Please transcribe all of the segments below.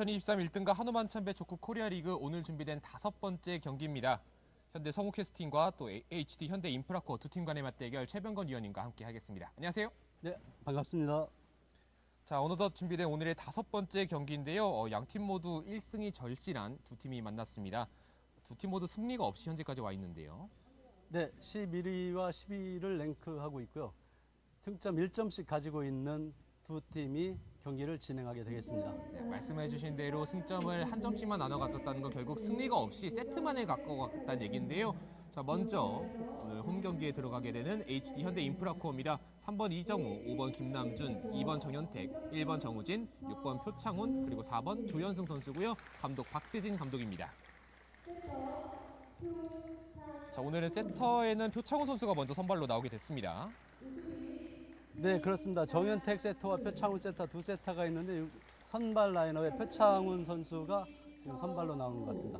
2023 1등과 한우만참배 족구 코리아리그 오늘 준비된 5번째 경기입니다. 현대 성우캐스팅과 또 HD 현대 인프라코어 두 팀 간의 맞대결 최병건 위원님과 함께 하겠습니다. 안녕하세요. 네, 반갑습니다. 자, 어느덧 준비된 오늘의 5번째 경기인데요. 양팀 모두 1승이 절실한 두 팀이 만났습니다. 두 팀 모두 승리가 없이 현재까지 와 있는데요. 네, 11위와 12위를 랭크하고 있고요. 승점 1점씩 가지고 있는 두 팀이 경기를 진행하게 되겠습니다. 네, 말씀해 주신 대로 승점을 한 점씩만 나눠 가졌다는 건 결국 승리가 없이 세트만을 갖고 갔다는 얘기인데요. 자, 먼저 오늘 홈 경기에 들어가게 되는 HD 현대 인프라코어입니다. 3번 이정우, 5번 김남준, 2번 정현택, 1번 정우진, 6번 표창훈, 그리고 4번 조현승 선수고요. 감독 박세진 감독입니다. 자, 오늘은 세터에는 표창훈 선수가 먼저 선발로 나오게 됐습니다. 네, 그렇습니다. 정현택 세터와 표창훈 세터 두 세터가 있는데 선발 라인업에 표창훈 선수가 지금 선발로 나오는 것 같습니다.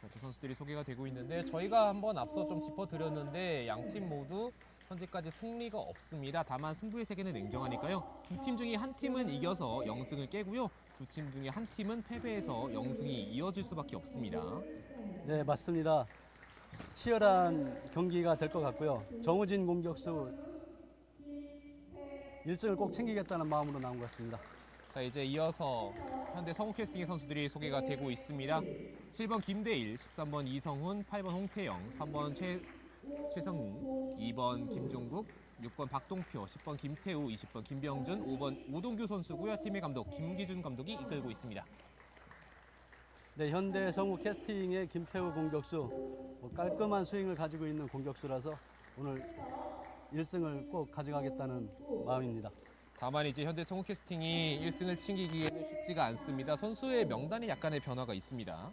자, 두 선수들이 소개가 되고 있는데 저희가 한번 앞서 좀 짚어드렸는데 양팀 모두 현재까지 승리가 없습니다. 다만 승부의 세계는 냉정하니까요. 두 팀 중에 한 팀은 이겨서 0승을 깨고요. 두 팀 중에 한 팀은 패배해서 0승이 이어질 수밖에 없습니다. 네, 맞습니다. 치열한 경기가 될 것 같고요. 정우진 공격수 1승을 꼭 챙기겠다는 마음으로 나온 것 같습니다. 자, 이제 이어서 현대 성우캐스팅의 선수들이 소개가 되고 있습니다. 7번 김대일, 13번 이성훈, 8번 홍태영, 3번 최성웅, 2번 김종국, 6번 박동표, 10번 김태우, 20번 김병준, 5번 오동규 선수고요. 팀의 감독 김기준 감독이 이끌고 있습니다. 네, 현대 성우 캐스팅의 김태우 공격수 깔끔한 스윙을 가지고 있는 공격수라서 오늘 1승을 꼭 가져가겠다는 마음입니다. 다만 이제 현대 성우 캐스팅이 1승을 챙기기에는 쉽지가 않습니다. 선수의 명단에 약간의 변화가 있습니다.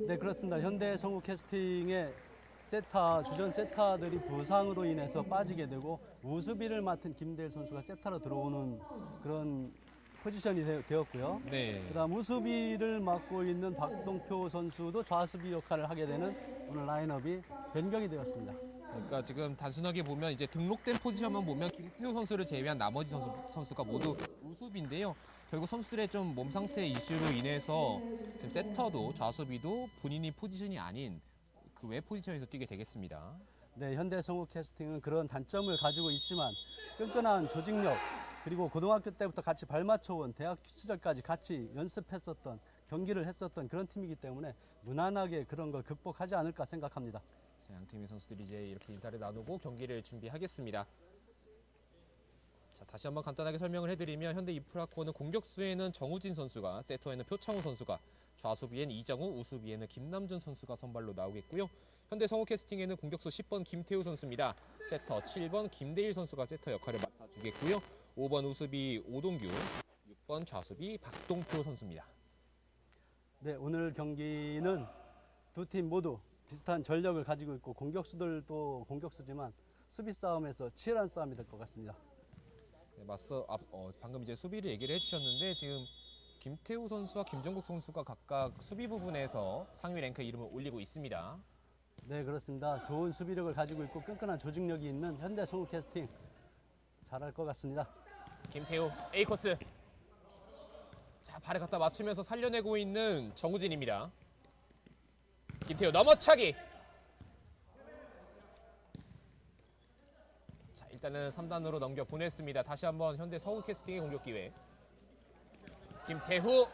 네, 그렇습니다. 현대 성우 캐스팅의 주전 세타들이 부상으로 인해서 빠지게 되고 우수비를 맡은 김대일 선수가 세타로 들어오는 그런 포지션이 되었고요. 네. 그다음 우수비를 맡고 있는 박동표 선수도 좌수비 역할을 하게 되는 오늘 라인업이 변경이 되었습니다. 그러니까 지금 단순하게 보면 이제 등록된 포지션만 보면 김태우 선수를 제외한 나머지 선수가 모두 우수비인데요. 결국 선수들의 좀 몸 상태 이슈로 인해서 지금 세터도 좌수비도 본인이 포지션이 아닌 그 외 포지션에서 뛰게 되겠습니다. 네, 현대 성우 캐스팅은 그런 단점을 가지고 있지만 끈끈한 조직력 그리고 고등학교 때부터 같이 발맞춰온 대학 시절까지 같이 연습했었던 경기를 했었던 그런 팀이기 때문에 무난하게 그런 걸 극복하지 않을까 생각합니다. 자, 양 팀의 선수들이 이제 이렇게 인사를 나누고 경기를 준비하겠습니다. 자, 다시 한번 간단하게 설명을 해드리면 현대 인프라코어는 공격수에는 정우진 선수가, 세터에는 표창우 선수가, 좌수비엔 이정우, 우수비에는 김남준 선수가 선발로 나오겠고요. 현대 성우 캐스팅에는 공격수 10번 김태우 선수입니다. 세터 7번 김대일 선수가 세터 역할을 맡아주겠고요. 5번 우수비 오동규, 6번 좌수비 박동표 선수입니다. 네, 오늘 경기는 두 팀 모두 비슷한 전력을 가지고 있고 공격수들도 공격수지만 수비 싸움에서 치열한 싸움이 될 것 같습니다. 네, 방금 이제 수비를 얘기를 해주셨는데 지금 김태우 선수와 김종국 선수가 각각 수비 부분에서 상위 랭크 이름을 올리고 있습니다. 네, 그렇습니다. 좋은 수비력을 가지고 있고 끈끈한 조직력이 있는 현대 성우 캐스팅 잘할 것 같습니다. 김태우 A 코스. 자, 발을 갖다 맞추면서 살려내고 있는 정우진입니다. 김태우 넘어차기. 자, 일단은 3단으로 넘겨 보냈습니다. 다시 한번 현대 서울 캐스팅의 공격 기회. 김태우.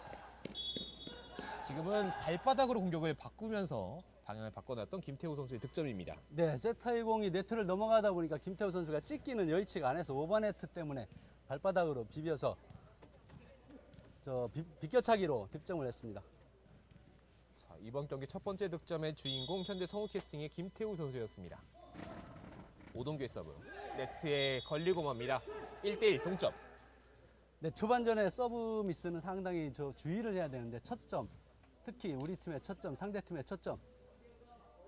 자, 지금은 발바닥으로 공격을 바꾸면서 방향을 바꿔놨던 김태우 선수의 득점입니다. 네, 세타의 공이 네트를 넘어가다 보니까 김태우 선수가 찍기는 여의치가 않아서 오버네트 때문에 발바닥으로 비벼서 비껴차기로 득점을 했습니다. 자, 이번 경기 첫 번째 득점의 주인공 현대 성우 캐스팅의 김태우 선수였습니다. 오동규의 서브. 네트에 걸리고 맙니다. 1대1 동점. 네, 초반전에 서브 미스는 상당히 주의를 해야 되는데 첫 점, 특히 우리 팀의 첫 점, 상대 팀의 첫 점,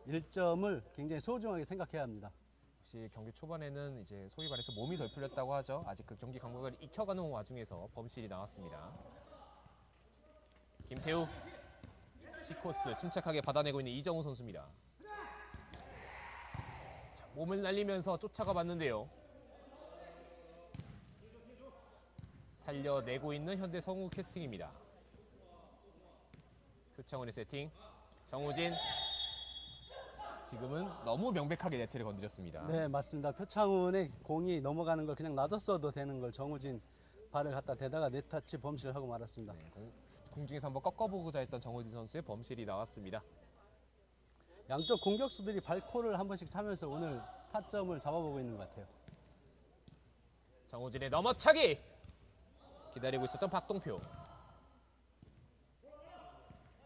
1점을 굉장히 소중하게 생각해야 합니다. 역시 경기 초반에는 이제 소위 말해서 몸이 덜 풀렸다고 하죠. 아직 그 경기 감각을 익혀가는 와중에서 범실이 나왔습니다. 김태우 C코스 침착하게 받아내고 있는 이정우 선수입니다. 자, 몸을 날리면서 쫓아가 봤는데요. 살려내고 있는 현대 성우 캐스팅입니다. 표창원의 세팅, 정우진. 자, 지금은 너무 명백하게 네트를 건드렸습니다. 네, 맞습니다. 표창훈의 공이 넘어가는 걸 그냥 놔뒀어도 되는 걸 정우진 발을 갖다 대다가 네터치 범실을 하고 말았습니다. 네, 공중에서 한번 꺾어보고자 했던 정우진 선수의 범실이 나왔습니다. 양쪽 공격수들이 발코를 한 번씩 차면서 오늘 타점을 잡아보고 있는 것 같아요. 정우진의 넘어차기! 기다리고 있었던 박동표.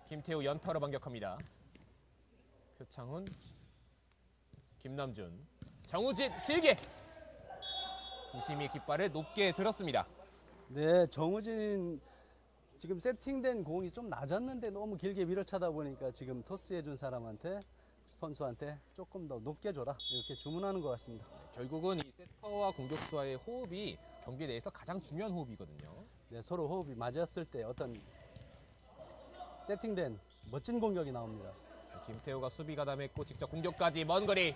김태우 연타로 반격합니다. 표창훈, 김남준, 정우진 길게! 부심이 깃발을 높게 들었습니다. 네, 정우진 지금 세팅된 공이 좀 낮았는데 너무 길게 밀어차다 보니까 지금 토스해준 선수한테 조금 더 높게 줘라 이렇게 주문하는 것 같습니다. 결국은 이 세터와 공격수와의 호흡이 경기 내에서 가장 중요한 호흡이거든요. 네, 서로 호흡이 맞았을 때 어떤 세팅된 멋진 공격이 나옵니다. 자, 김태우가 수비 가담했고 직접 공격까지 먼 거리.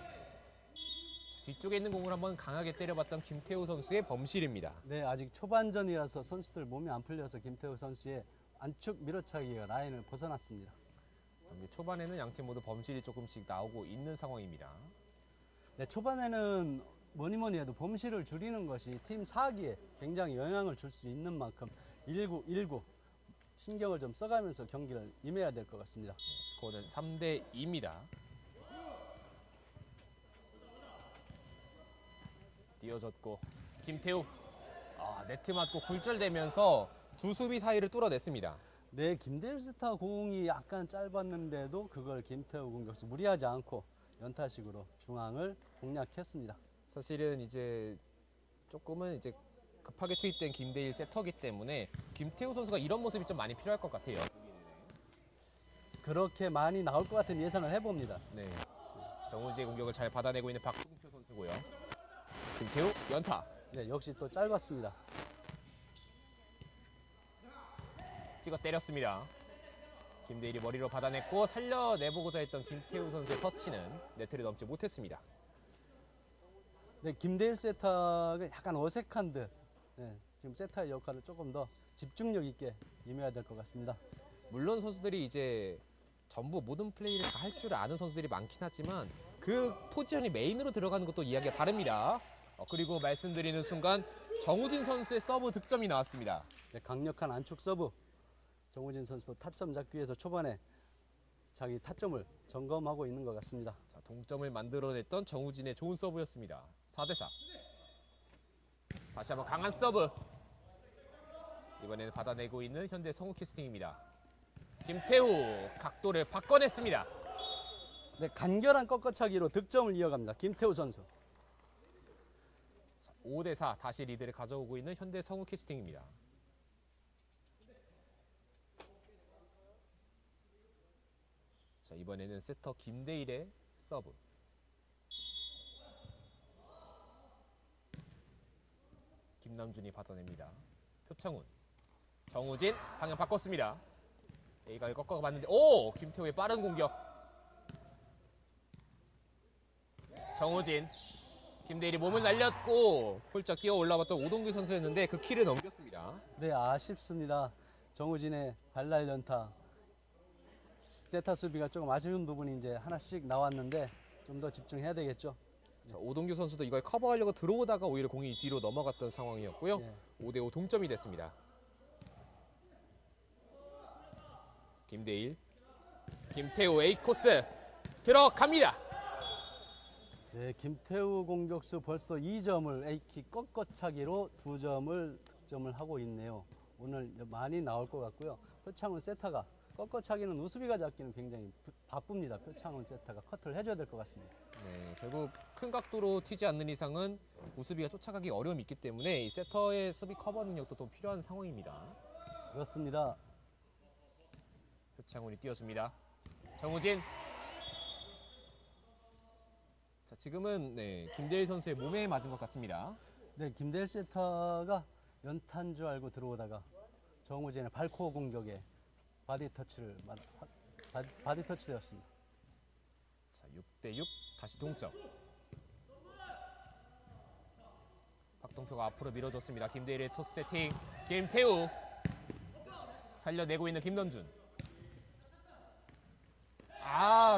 뒤쪽에 있는 공을 한번 강하게 때려봤던 김태우 선수의 범실입니다. 네, 아직 초반전이라서 선수들 몸이 안 풀려서 김태우 선수의 안축 밀어차기가 라인을 벗어났습니다. 경기 초반에는 양팀 모두 범실이 조금씩 나오고 있는 상황입니다. 네, 초반에는 뭐니 해도 범실을 줄이는 것이 팀 사기에 굉장히 영향을 줄 수 있는 만큼 1구 신경을 좀 써가면서 경기를 임해야 될 것 같습니다. 스코어는 3대 2입니다. 띄어졌고 김태우 네트 맞고 굴절되면서 두 수비 사이를 뚫어냈습니다. 네, 김대일 스타 공이 약간 짧았는데도 그걸 김태우 공격수 무리하지 않고 연타식으로 중앙을 공략했습니다. 사실은 이제 조금은 이제 급하게 투입된 김대일 세터기 때문에 김태우 선수가 이런 모습이 좀 많이 필요할 것 같아요. 그렇게 많이 나올 것 같은 예상을 해봅니다. 네. 정우지의 공격을 잘 받아내고 있는 박동표 선수고요. 김태우 연타. 네, 역시 또 짧았습니다. 찍어 때렸습니다. 김대일이 머리로 받아냈고 살려내보고자 했던 김태우 선수의 터치는 네트를 넘지 못했습니다. 네, 김대일 세타가 약간 어색한 듯 지금 세타의 역할을 조금 더 집중력 있게 임해야 될 것 같습니다. 물론 선수들이 이제 전부 모든 플레이를 다 할 줄 아는 선수들이 많긴 하지만 그 포지션이 메인으로 들어가는 것도 이야기가 다릅니다. 그리고 말씀드리는 순간 정우진 선수의 서브 득점이 나왔습니다. 네, 강력한 안축 서브. 정우진 선수도 타점 잡기 위해서 초반에 자기 타점을 점검하고 있는 것 같습니다. 자, 동점을 만들어냈던 정우진의 좋은 서브였습니다. 4대 4. 다시 한번 강한 서브. 이번에는 받아내고 있는 현대 성우 캐스팅입니다. 김태우 각도를 바꿔냈습니다. 네, 간결한 꺾어차기로 득점을 이어갑니다. 김태우 선수. 5대 4 다시 리드를 가져오고 있는 현대 성우 캐스팅입니다. 자, 이번에는 세터 김대일의 서브. 김남준이 받아냅니다. 표창훈, 정우진 방향 바꿨습니다. A가 꺾어봤는데 김태우의 빠른 공격. 정우진, 김대일이 몸을 날렸고 폴짝 뛰어 올라왔던 오동규 선수였는데 그 키를 넘겼습니다. 네, 아쉽습니다. 정우진의 발날 연타. 세타 수비가 조금 아쉬운 부분이 이제 하나씩 나왔는데 좀 더 집중해야 되겠죠. 자, 오동규 선수도 이걸 커버하려고 들어오다가 오히려 공이 뒤로 넘어갔던 상황이었고요. 네. 5대 5 동점이 됐습니다. 김대일, 김태우 A 코스 들어갑니다. 네, 김태우 공격수 벌써 2점을 A킥 꺾어차기로 2점을 득점을 하고 있네요. 오늘 많이 나올 것 같고요. 표창훈 세타가 꺾어차기는 우수비가 잡기는 굉장히 바쁩니다. 표창훈 세타가 커트를 해줘야 될 것 같습니다. 네, 결국 큰 각도로 튀지 않는 이상은 우수비가 쫓아가기 어려움이 있기 때문에 이 세터의 수비 커버 능력도 또 필요한 상황입니다. 그렇습니다. 표창훈이 띄워줍니다. 정우진. 자, 지금은 김대일 선수의 몸에 맞은 것 같습니다. 네, 김대일 세타가 연탄 줄 알고 들어오다가 정우진의 발코 공격에 바디 터치 되었습니다. 자, 6대 6 다시 동점. 박동표가 앞으로 밀어줬습니다. 김대일의 토스 세팅. 김태우 살려내고 있는 김남준.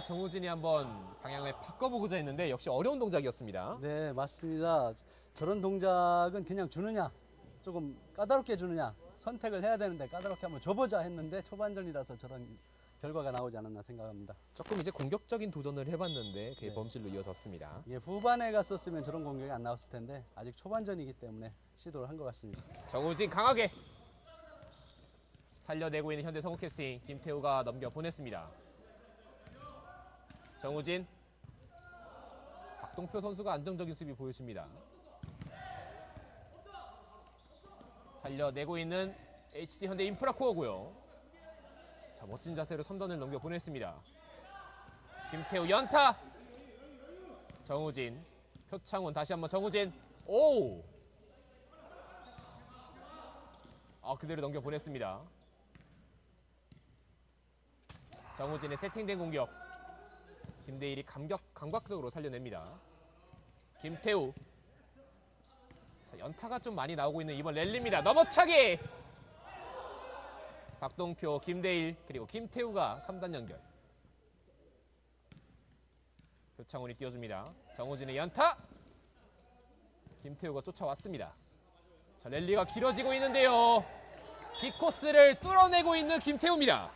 정우진이 한번 방향을 바꿔보고자 했는데 역시 어려운 동작이었습니다. 네, 맞습니다. 저런 동작은 그냥 주느냐, 조금 까다롭게 주느냐 선택을 해야 되는데 까다롭게 한번 줘보자 했는데 초반전이라서 저런 결과가 나오지 않았나 생각합니다. 조금 이제 공격적인 도전을 해봤는데 그게 네. 범실로 이어졌습니다. 예, 후반에 갔었으면 저런 공격이 안 나왔을 텐데 아직 초반전이기 때문에 시도를 한 것 같습니다. 정우진 강하게 살려내고 있는 현대 성우캐스팅. 김태우가 넘겨보냈습니다. 정우진. 박동표 선수가 안정적인 수비 보여줍니다. 살려내고 있는 HD 현대 인프라코어고요. 자, 멋진 자세로 선던을 넘겨보냈습니다. 김태우 연타. 정우진. 표창훈 다시 한번 정우진. 오! 그대로 넘겨보냈습니다. 정우진의 세팅된 공격. 김대일이 감각적으로 살려냅니다. 김태우. 자, 연타가 좀 많이 나오고 있는 이번 랠리입니다. 넘어차기! 박동표, 김대일, 그리고 김태우가 3단 연결. 표창훈이 띄워줍니다. 정우진의 연타! 김태우가 쫓아왔습니다. 자, 랠리가 길어지고 있는데요. 뒷코스를 뚫어내고 있는 김태우입니다.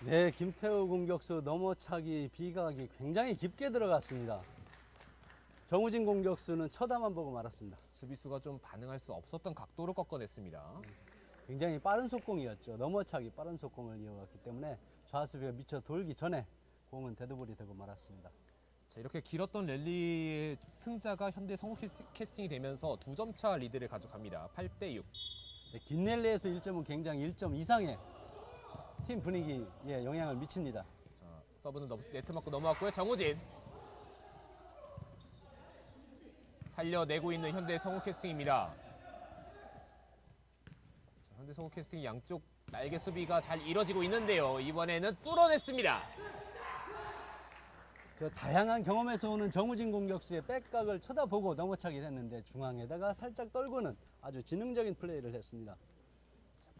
네, 김태우 공격수 넘어차기 비각이 굉장히 깊게 들어갔습니다. 정우진 공격수는 쳐다만 보고 말았습니다. 수비수가 좀 반응할 수 없었던 각도로 꺾어냈습니다. 굉장히 빠른 속공이었죠. 넘어차기 빠른 속공을 이어갔기 때문에 좌수비가 미쳐 돌기 전에 공은 데드볼이 되고 말았습니다. 자, 이렇게 길었던 랠리의 승자가 현대 성우 캐스팅이 되면서 2점 차 리드를 가져갑니다. 8대6. 네, 긴 랠리에서 1점은 굉장히 1점 이상의 팀 분위기에 영향을 미칩니다. 자, 서브는 네트 맞고 넘어왔고요. 정우진. 살려내고 있는 현대 성우 캐스팅입니다. 자, 현대 성우 캐스팅 양쪽 날개 수비가 잘 이뤄지고 있는데요. 이번에는 뚫어냈습니다. 저 다양한 경험에서 오는 정우진 공격수의 백각을 쳐다보고 넘어차기 했는데 중앙에다가 살짝 떨구는 아주 지능적인 플레이를 했습니다.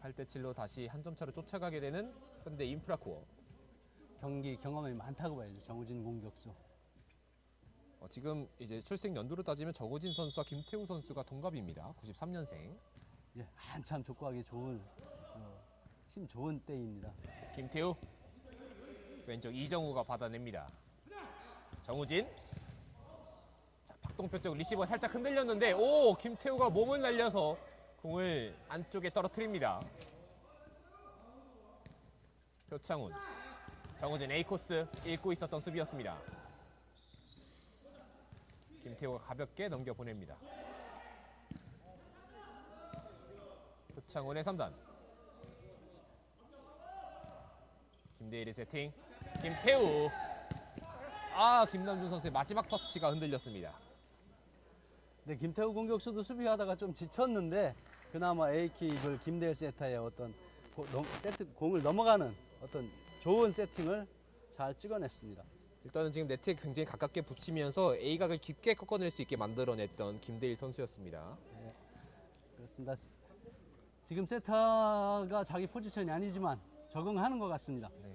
8대7로 다시 한 점 차로 쫓아가게 되는 현대 인프라코어. 경기 경험이 많다고 봐야죠. 정우진 공격수. 지금 이제 출생 연도로 따지면 정우진 선수와 김태우 선수가 동갑입니다. 93년생. 예, 한참 족구하기 좋은 힘 좋은 때입니다. 김태우. 왼쪽 이정우가 받아냅니다. 정우진. 자, 박동표 쪽 리시버가 살짝 흔들렸는데 김태우가 몸을 날려서 공을 안쪽에 떨어뜨립니다. 표창훈. 정우진 A코스 읽고 있었던 수비였습니다. 김태우가 가볍게 넘겨보냅니다. 표창훈의 3단. 김대일의 세팅. 김태우. 김남준 선수의 마지막 터치가 흔들렸습니다. 네, 김태우 공격수도 수비하다가 좀 지쳤는데 그나마 A킥을 김대일 세터의 어떤 공을 넘어가는 어떤 좋은 세팅을 잘 찍어냈습니다. 일단은 지금 네트에 굉장히 가깝게 붙이면서 A각을 깊게 꺾어낼 수 있게 만들어냈던 김대일 선수였습니다. 네, 그렇습니다. 지금 세터가 자기 포지션이 아니지만 적응하는 것 같습니다. 네.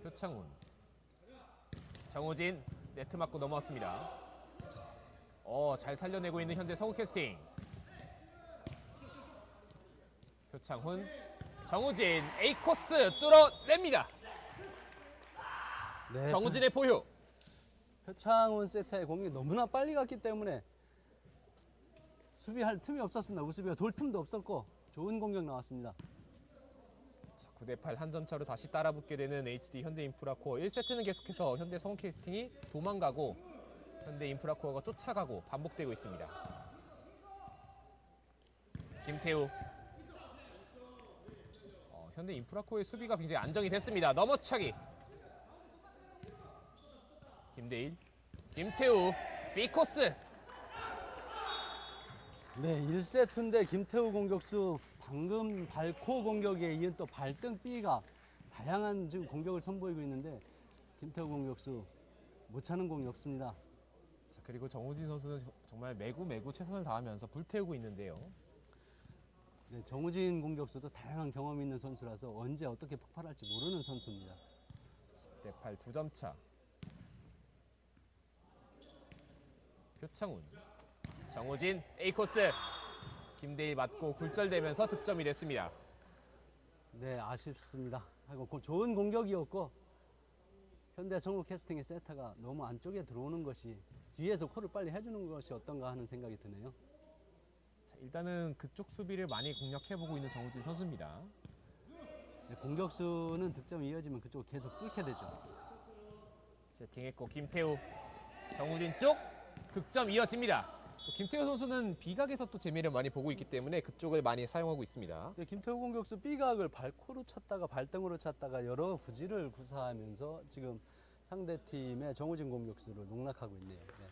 표창훈. 정우진 네트 맞고 넘어왔습니다. 잘 살려내고 있는 현대 성우 캐스팅. 표창훈. 정우진 A코스 뚫어냅니다. 네, 정우진의 포효. 표창훈 세터의 공이 너무나 빨리 갔기 때문에 수비할 틈이 없었습니다. 우수비가 돌 틈도 없었고 좋은 공격 나왔습니다. 9대8 한 점 차로 다시 따라붙게 되는 HD 현대 인프라코어. 1세트는 계속해서 현대 성우 캐스팅이 도망가고 현대 인프라코어가 쫓아가고 반복되고 있습니다. 김태우. 현대 인프라코어의 수비가 굉장히 안정이 됐습니다. 넘어차기. 김대일. 김태우. B코스. 네, 1세트인데 김태우 공격수 방금 발코 공격에 이은 또 발등 B가 다양한 지금 공격을 선보이고 있는데 김태우 공격수 못 차는 공이 없습니다. 자, 그리고 정우진 선수는 정말 매구 최선을 다하면서 불태우고 있는데요. 네, 정우진 공격수도 다양한 경험이 있는 선수라서 언제 어떻게 폭발할지 모르는 선수입니다. 10대 8 2점 차. 표창훈, 정우진, A코스. 김대일 맞고 굴절되면서 득점이 됐습니다. 네, 아쉽습니다. 하고 좋은 공격이었고 현대 성우 캐스팅의 세타가 너무 안쪽에 들어오는 것이 뒤에서 콜을 빨리 해주는 것이 어떤가 하는 생각이 드네요. 자, 일단은 그쪽 수비를 많이 공략해보고 있는 정우진 선수입니다. 네, 공격수는 득점이 이어지면 그쪽을 계속 뚫게 되죠. 세팅했고 김태우, 정우진 쪽 득점 이어집니다. 또 김태우 선수는 비각에서 또 재미를 많이 보고 있기 때문에 그쪽을 많이 사용하고 있습니다. 네, 김태우 공격수 B각을 발코로 쳤다가 발등으로 쳤다가 여러 부지를 구사하면서 지금 상대팀의 정우진 공격수를 농락하고 있네요. 네.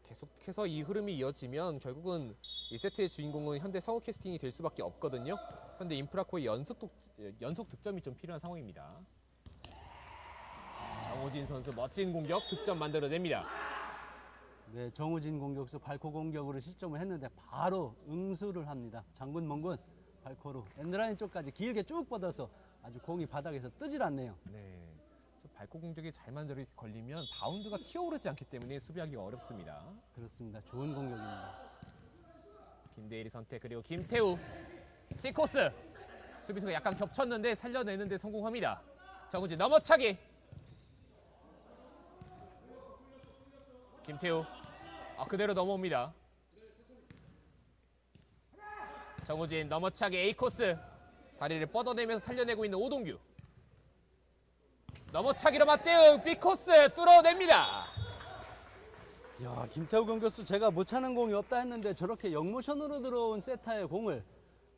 계속해서 이 흐름이 이어지면 결국은 1세트의 주인공은 현대 성우 캐스팅이 될 수밖에 없거든요. 현대 인프라코의 연속 득점이 좀 필요한 상황입니다. 정우진 선수 멋진 공격 득점 만들어냅니다. 네, 정우진 공격수 발코 공격으로 실점을 했는데 바로 응수를 합니다. 장군 멍군 발코로 엔드라인 쪽까지 길게 쭉 뻗어서 아주 공이 바닥에서 뜨질 않네요. 네, 저 발코 공격이 잘만 저렇게 걸리면 바운드가 튀어오르지 않기 때문에 수비하기가 어렵습니다. 그렇습니다. 좋은 공격입니다. 김대일이 선택 그리고 김태우 C코스 수비수가 약간 겹쳤는데 살려내는데 성공합니다. 정우진 넘어차기 김태우 그대로 넘어옵니다. 정우진 넘어차기 A코스 다리를 뻗어내면서 살려내고 있는 오동규 넘어차기로 맞대응 B코스 뚫어냅니다. 야, 김태우 공격수 제가 못 차는 공이 없다 했는데 저렇게 역모션으로 들어온 세타의 공을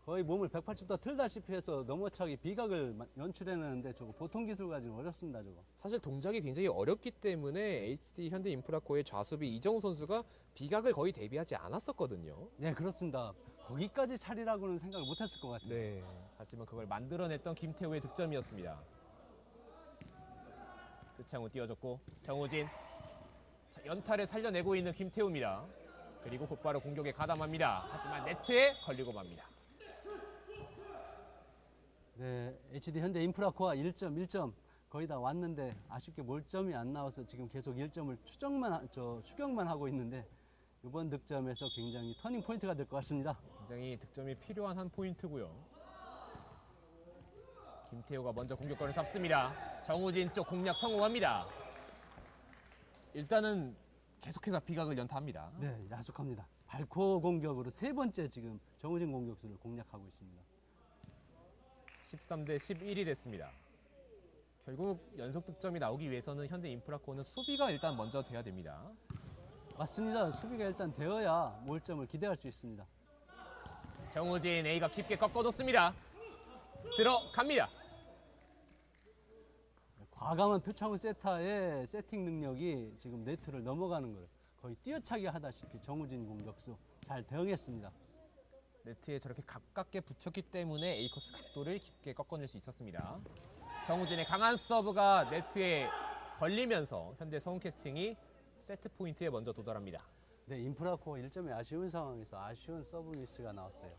거의 몸을 180도 틀다시피 해서 넘어차기 비각을 연출해내는데 저거 보통 기술 가지고는 어렵습니다. 저거. 사실 동작이 굉장히 어렵기 때문에 HD 현대인프라코의 좌수비 이정우 선수가 비각을 거의 대비하지 않았었거든요. 네, 그렇습니다. 거기까지 차리라고는 생각을 못했을 것 같아요. 네. 하지만 그걸 만들어냈던 김태우의 득점이었습니다. 표창훈 띄워줬고 정우진 자, 연타를 살려내고 있는 김태우입니다. 그리고 곧바로 공격에 가담합니다. 하지만 네트에 걸리고 맙니다. 네, HD 현대 인프라코아 1점 거의 다 왔는데 아쉽게 몰점이 안 나와서 지금 계속 1점을 추격만 하고 있는데 이번 득점에서 굉장히 터닝 포인트가 될 것 같습니다. 굉장히 득점이 필요한 한 포인트고요. 김태우가 먼저 공격권을 잡습니다. 정우진 쪽 공략 성공합니다. 일단은 계속해서 비각을 연타합니다. 네, 야속합니다. 발코 공격으로 세 번째 지금 정우진 공격수를 공략하고 있습니다. 13대 11이 됐습니다. 결국 연속 득점이 나오기 위해서는 현대 인프라코는 수비가 일단 먼저 돼야 됩니다. 맞습니다. 수비가 일단 되어야 몰점을 기대할 수 있습니다. 정우진 A가 깊게 꺾어놓습니다. 들어갑니다. 과감한 표창훈 세타의 세팅 능력이 지금 네트를 넘어가는 걸 거의 뛰어차기 하다시피 정우진 공격수 잘 대응했습니다. 네트에 저렇게 가깝게 붙였기 때문에 A코스 각도를 깊게 꺾어낼 수 있었습니다. 정우진의 강한 서브가 네트에 걸리면서 현대 성우캐스팅이 세트 포인트에 먼저 도달합니다. 네, 인프라코어 1점이 아쉬운 상황에서 아쉬운 서브 미스가 나왔어요.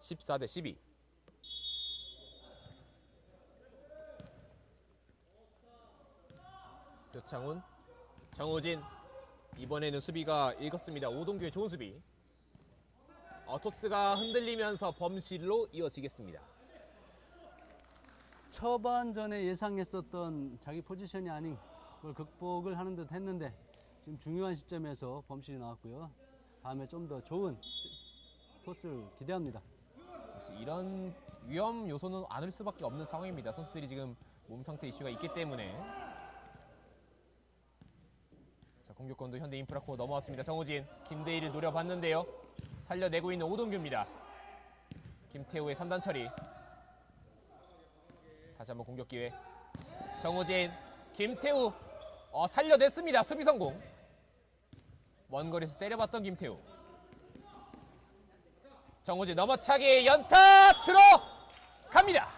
14대 12. 표창훈, 정우진 이번에는 수비가 읽었습니다. 오동규의 좋은 수비. 토스가 흔들리면서 범실로 이어지겠습니다. 초반전에 예상했었던 자기 포지션이 아닌 걸 극복을 하는 듯 했는데 지금 중요한 시점에서 범실이 나왔고요. 다음에 좀 더 좋은 토스를 기대합니다. 역시 이런 위험 요소는 않을 수밖에 없는 상황입니다. 선수들이 지금 몸 상태 이슈가 있기 때문에. 자, 공격권도 현대 인프라코어 넘어왔습니다. 정우진, 김대일을 노려봤는데요. 살려내고 있는 오동규입니다. 김태우의 3단 처리. 다시 한번 공격 기회. 정우진, 김태우 살려냈습니다. 수비 성공. 먼 거리에서 때려봤던 김태우. 정우진 넘어차기 연타 들어갑니다.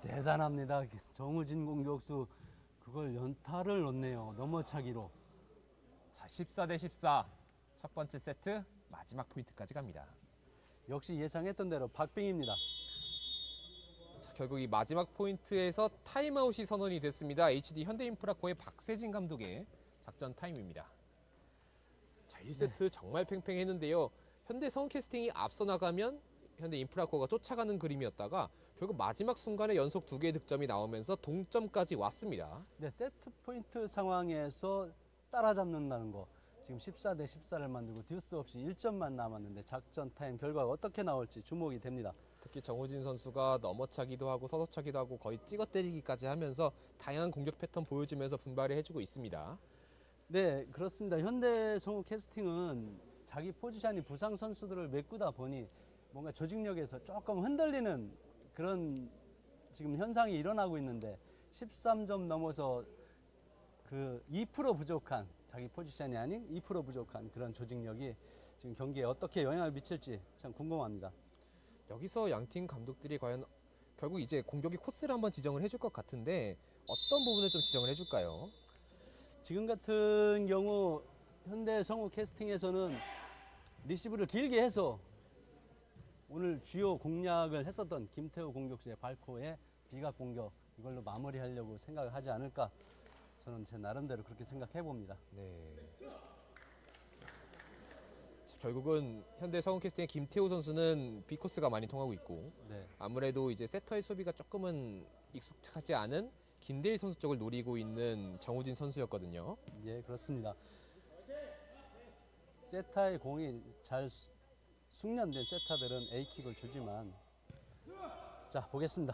대단합니다. 정우진 공격수 그걸 연타를 놓네요. 넘어차기로. 자, 14대 14. 첫 번째 세트 마지막 포인트까지 갑니다. 역시 예상했던 대로 박빙입니다. 자, 결국 이 마지막 포인트에서 타임아웃이 선언이 됐습니다. HD 현대인프라코의 박세진 감독의 작전 타임입니다. 자, 1세트 정말 팽팽했는데요. 현대 성캐스팅이 앞서 나가면 현대인프라코가 쫓아가는 그림이었다가 결국 마지막 순간에 연속 2개의 득점이 나오면서 동점까지 왔습니다. 네, 세트 포인트 상황에서 따라잡는다는 거. 지금 14대 14를 만들고 듀스 없이 1점만 남았는데 작전 타임 결과가 어떻게 나올지 주목이 됩니다. 특히 정우진 선수가 넘어차기도 하고 서서차기도 하고 거의 찍어 때리기까지 하면서 다양한 공격 패턴 보여주면서 분발을 해주고 있습니다. 네, 그렇습니다. 현대 성우 캐스팅은 자기 포지션이 부상 선수들을 메꾸다 보니 뭔가 조직력에서 조금 흔들리는 그런 지금 현상이 일어나고 있는데 13점 넘어서 그 2% 부족한 자기 포지션이 아닌 2% 부족한 그런 조직력이 지금 경기에 어떻게 영향을 미칠지 참 궁금합니다. 여기서 양팀 감독들이 과연 결국 이제 공격의 코스를 한번 지정을 해줄 것 같은데 어떤 부분을 좀 지정을 해줄까요? 지금 같은 경우 현대 성우 캐스팅에서는 리시브를 길게 해서 오늘 주요 공략을 했었던 김태우 공격수의 발코의 비각 공격 이걸로 마무리하려고 생각을 하지 않을까 저는 제 나름대로 그렇게 생각해 봅니다. 네. 자, 결국은 현대 성우 캐스팅의 김태우 선수는 B코스가 많이 통하고 있고 네. 아무래도 이제 세터의 수비가 조금은 익숙하지 않은 김대일 선수 쪽을 노리고 있는 정우진 선수였거든요. 예, 그렇습니다. 세타의 공이 잘 숙련된 세타들은 A킥을 주지만 자, 보겠습니다.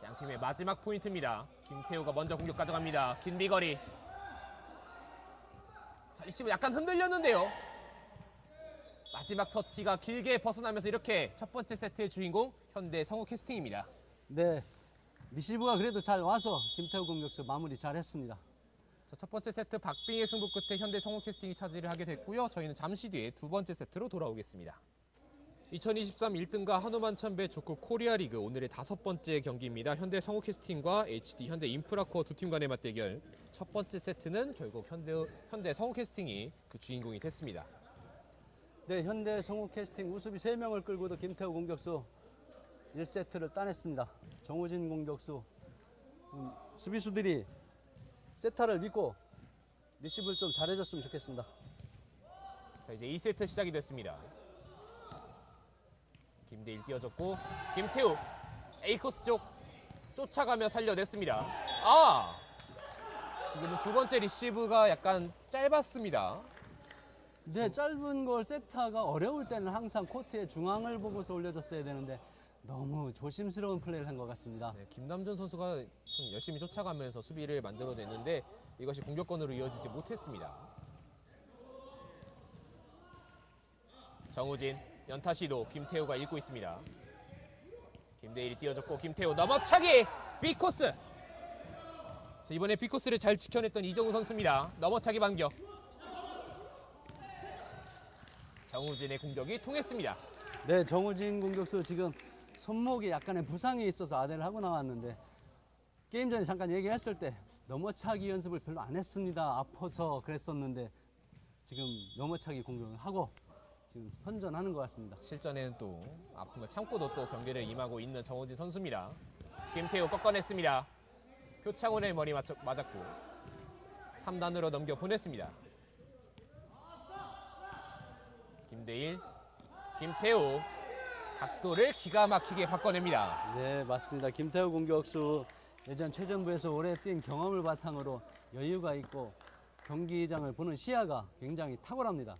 자, 양팀의 마지막 포인트입니다. 김태우가 먼저 공격 가져갑니다. 긴 비거리. 자, 리시브 약간 흔들렸는데요. 마지막 터치가 길게 벗어나면서 이렇게 첫 번째 세트의 주인공 현대 성우 캐스팅입니다. 네, 리시브가 그래도 잘 와서 김태우 공격수 마무리 잘 했습니다. 자, 첫 번째 세트 박빙의 승부 끝에 현대 성우 캐스팅이 차지를 하게 됐고요. 저희는 잠시 뒤에 두 번째 세트로 돌아오겠습니다. 2023 1등과 한우만 천배 족구 코리아 리그 오늘의 5번째 경기입니다. 현대 성우 캐스팅과 HD 현대 인프라코어 두 팀 간의 맞대결. 첫 번째 세트는 결국 현대 성우 캐스팅이 그 주인공이 됐습니다. 네, 현대 성우 캐스팅 우수비 3명을 끌고도 김태우 공격수 1세트를 따냈습니다. 정우진 공격수 수비수들이 세타를 믿고 리시브를 좀 잘해줬으면 좋겠습니다. 자, 이제 2세트 시작이 됐습니다. 김대일 띄워줬고 김태우 A코스 쪽 쫓아가며 살려냈습니다. 지금은 두 번째 리시브가 약간 짧았습니다. 네, 짧은 걸 세타가 어려울 때는 항상 코트의 중앙을 보고서 올려줬어야 되는데 너무 조심스러운 플레이를 한 것 같습니다. 네, 김남준 선수가 좀 열심히 쫓아가면서 수비를 만들어냈는데 이것이 공격권으로 이어지지 못했습니다. 정우진 연타 시도 김태우가 읽고 있습니다. 김대일이 띄워줬고 김태우 넘어차기 B코스. 자, 이번에 B코스를 잘 지켜냈던 이정우 선수입니다. 넘어차기 반격. 정우진의 공격이 통했습니다. 네, 정우진 공격수 지금 손목에 약간의 부상이 있어서 아대를 하고 나왔는데 게임 전에 잠깐 얘기했을 때 넘어차기 연습을 별로 안 했습니다. 아파서 그랬었는데 지금 넘어차기 공격을 하고 지금 선전하는 것 같습니다. 실전에는 또 아픔을 참고도 또 경기를 임하고 있는 정우진 선수입니다. 김태우 꺾어냈습니다. 표창원의 머리 맞았고 3단으로 넘겨 보냈습니다. 김대일, 김태우 각도를 기가 막히게 바꿔냅니다. 네, 맞습니다. 김태우 공격수 예전 최전부에서 오래 뛴 경험을 바탕으로 여유가 있고 경기장을 보는 시야가 굉장히 탁월합니다.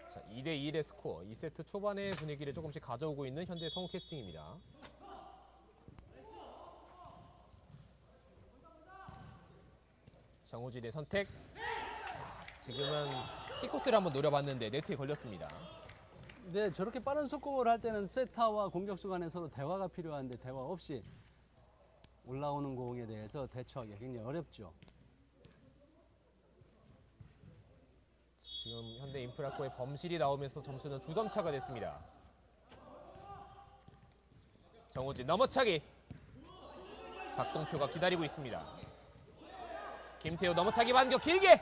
자, 2대1의 스코어. 2세트 초반의 분위기를 조금씩 가져오고 있는 현대 성우 캐스팅입니다. 정우진의 선택. 지금은 C코스를 한번 노려봤는데 네트에 걸렸습니다. 네, 저렇게 빠른 속공을 할 때는 세타와 공격수 간에 서로 대화가 필요한데 대화 없이 올라오는 공에 대해서 대처하기가 굉장히 어렵죠. 지금 현대 인프라코의 범실이 나오면서 점수는 2점 차가 됐습니다. 정우진 넘어차기. 박동표가 기다리고 있습니다. 김태우 넘어차기 반격 길게.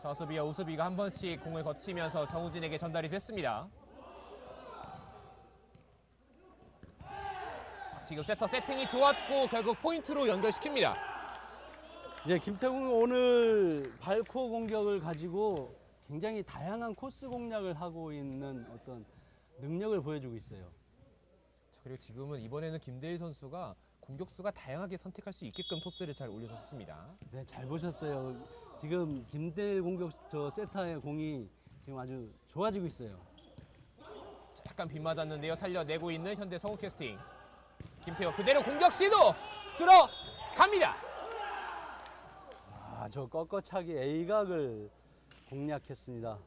저수비와 우수비가 한 번씩 공을 거치면서 정우진에게 전달이 됐습니다. 지금 세터 세팅이 좋았고 결국 포인트로 연결시킵니다. 이제 김태웅은 오늘 발코 공격을 가지고 굉장히 다양한 코스 공략을 하고 있는 어떤 능력을 보여주고 있어요. 그리고 지금은 이번에는 김대일 선수가 공격수가 다양하게 선택할 수 있게끔 토스를 잘 올려줬습니다. 네, 잘 보셨어요. 지금 김대일 공격 저 세타의 공이 지금 아주 좋아지고 있어요. 자, 약간 빗맞았는데요. 살려내고 있는 현대 성우 캐스팅. 김태호 그대로 공격 시도 들어갑니다. 아, 저 꺾어차기 A각을 공략했습니다.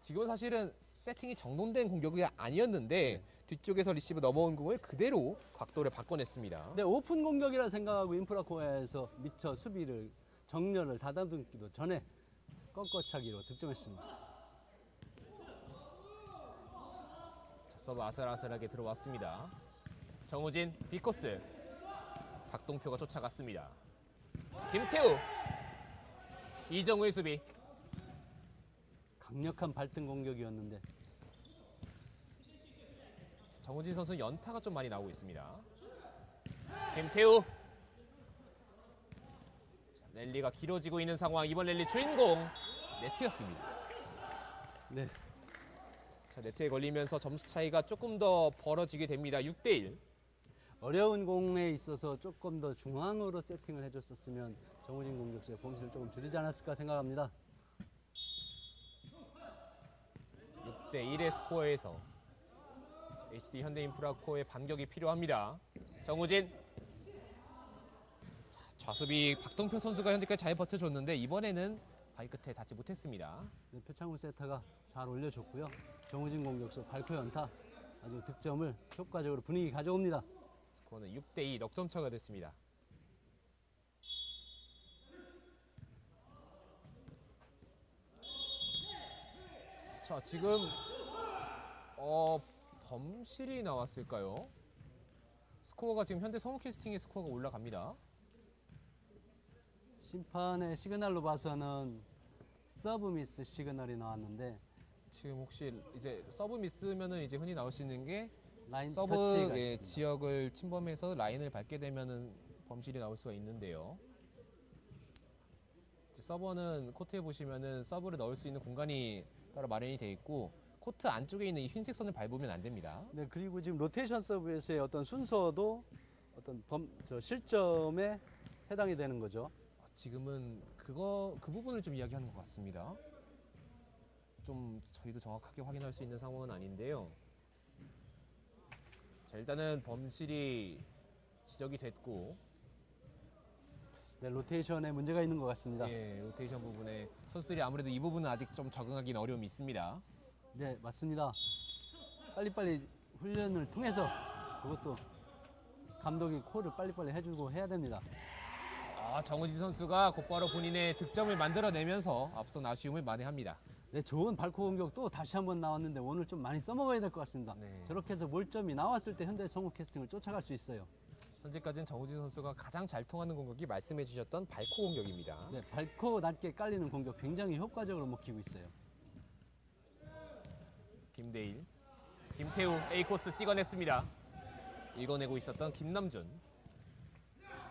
지금은 사실은 세팅이 정돈된 공격이 아니었는데 뒤쪽에서 리시브 넘어온 공을 그대로 각도를 바꿔냈습니다. 네, 오픈 공격이라 생각하고 인프라코어에서 미처 수비를 정렬을 다다듬기도 전에 꺾어차기로 득점했습니다. 자, 서브 아슬아슬하게 들어왔습니다. 정우진 빅코스. 박동표가 쫓아갔습니다. 김태우. 이정우의 수비. 강력한 발등 공격이었는데 정우진 선수 연타가 좀 많이 나오고 있습니다. 김태우. 자, 랠리가 길어지고 있는 상황. 이번 랠리 주인공 네트였습니다. 네, 자, 네트에 걸리면서 점수 차이가 조금 더 벌어지게 됩니다. 6대1. 어려운 공에 있어서 조금 더 중앙으로 세팅을 해줬었으면 정우진 공격수의 범실을 조금 줄이지 않았을까 생각합니다. 6대1의 스코어에서 HD 현대인프라코어의 반격이 필요합니다. 정우진. 자, 좌수비 박동표 선수가 현재까지 잘 버텨줬는데 이번에는 발끝에 닿지 못했습니다. 네, 표창훈 세타가 잘 올려줬고요. 정우진 공격수 발코 연타 아주 득점을 효과적으로 분위기 가져옵니다. 스코어는 6대2 넉점 차가 됐습니다. 자, 지금 범실이 나왔을까요? 스코어가 지금 현대 성우 캐스팅의 스코어가 올라갑니다. 심판의 시그널로 봐서는 서브 미스 시그널이 나왔는데 지금 혹시 이제 서브 미스면은 이제 흔히 나올 수 있는 게 라인 서브 터치가 의 있습니다. 지역을 침범해서 라인을 밟게 되면은 범실이 나올 수가 있는데요. 이제 서버는 코트에 보시면은 서브를 넣을 수 있는 공간이 따로 마련이 돼 있고 코트 안쪽에 있는 이 흰색 선을 밟으면 안 됩니다. 네, 그리고 지금 로테이션 서브에서의 어떤 순서도 어떤 실점에 해당이 되는 거죠. 지금은 그 부분을 좀 이야기하는 것 같습니다. 좀 저희도 정확하게 확인할 수 있는 상황은 아닌데요. 자, 일단은 범실이 지적이 됐고, 네, 로테이션에 문제가 있는 것 같습니다. 예, 로테이션 부분에 선수들이 아무래도 이 부분은 아직 좀 적응하기는 어려움이 있습니다. 네, 맞습니다. 빨리빨리 훈련을 통해서 그것도 감독이 콜을 빨리빨리 해주고 해야 됩니다. 정우진 선수가 곧바로 본인의 득점을 만들어내면서 앞선 아쉬움을 만회합니다. 네, 좋은 발코 공격도 다시 한번 나왔는데 오늘 좀 많이 써먹어야 될 것 같습니다. 네. 저렇게 해서 몰점이 나왔을 때 현대 성우 캐스팅을 쫓아갈 수 있어요. 현재까지는 정우진 선수가 가장 잘 통하는 공격이 말씀해 주셨던 발코 공격입니다. 네, 발코 낮게 깔리는 공격 굉장히 효과적으로 먹히고 있어요. 김대일, 김태우 A코스 찍어냈습니다. 읽어내고 있었던 김남준.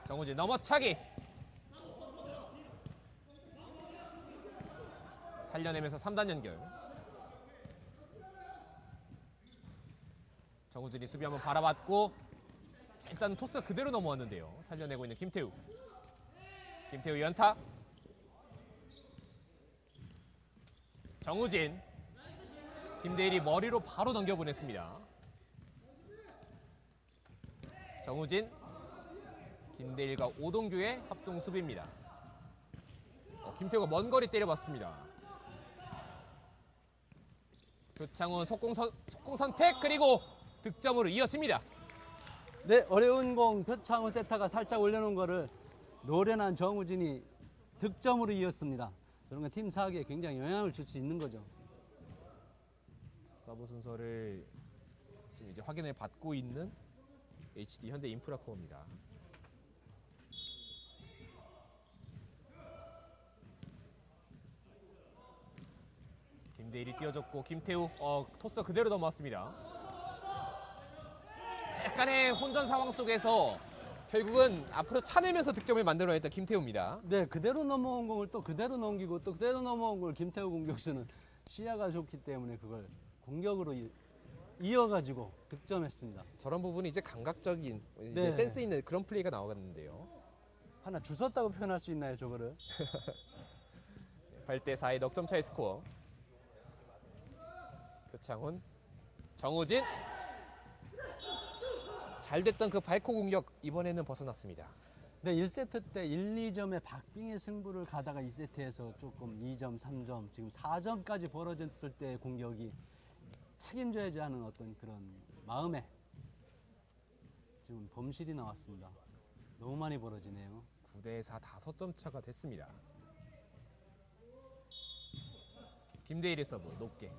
정우진 넘어차기. 살려내면서 3단 연결. 정우진이 수비 한번 바라봤고, 자, 일단 토스가 그대로 넘어왔는데요. 살려내고 있는 김태우. 김태우 연타. 정우진. 김대일이 머리로 바로 넘겨보냈습니다. 정우진. 김대일과 오동규의 합동 수비입니다. 김태우가 먼 거리 때려봤습니다. 표창훈 속공 선택 그리고 득점으로 이어집니다. 네, 어려운 공 표창훈 세타가 살짝 올려놓은 거를 노련한 정우진이 득점으로 이었습니다. 그런 건 팀 사기에 굉장히 영향을 줄 수 있는 거죠. 서브 순서를 좀 이제 확인을 받고 있는 HD 현대 인프라코어입니다. 김대일이 뛰어줬고 김태우 토스 그대로 넘어왔습니다. 약간의 혼전 상황 속에서 결국은 앞으로 차내면서 득점을 만들어냈던 김태우입니다. 네, 그대로 넘어온 공을 또 그대로 넘기고 또 그대로 넘어온 걸 김태우 공격수는 시야가 좋기 때문에 그걸 공격으로 이어가지고 득점했습니다. 저런 부분이 이제 감각적인 이제 네. 센스 있는 그런 플레이가 나오겠는데요. 하나 주웠다고 표현할 수 있나요, 저거를? 8대 4의 넉점 차의 스코어. 표창훈, 정우진. 잘 됐던 그 발코 공격 이번에는 벗어났습니다. 네, 1세트 때 1, 2점의 박빙의 승부를 가다가 2세트에서 조금 2점, 3점, 지금 4점까지 벌어졌을 때 공격이 책임져야지 하는 어떤 그런 마음에 지금 범실이 나왔습니다. 너무 많이 벌어지네요. 9대 4 5점 차가 됐습니다. 김대일의 서브 높게.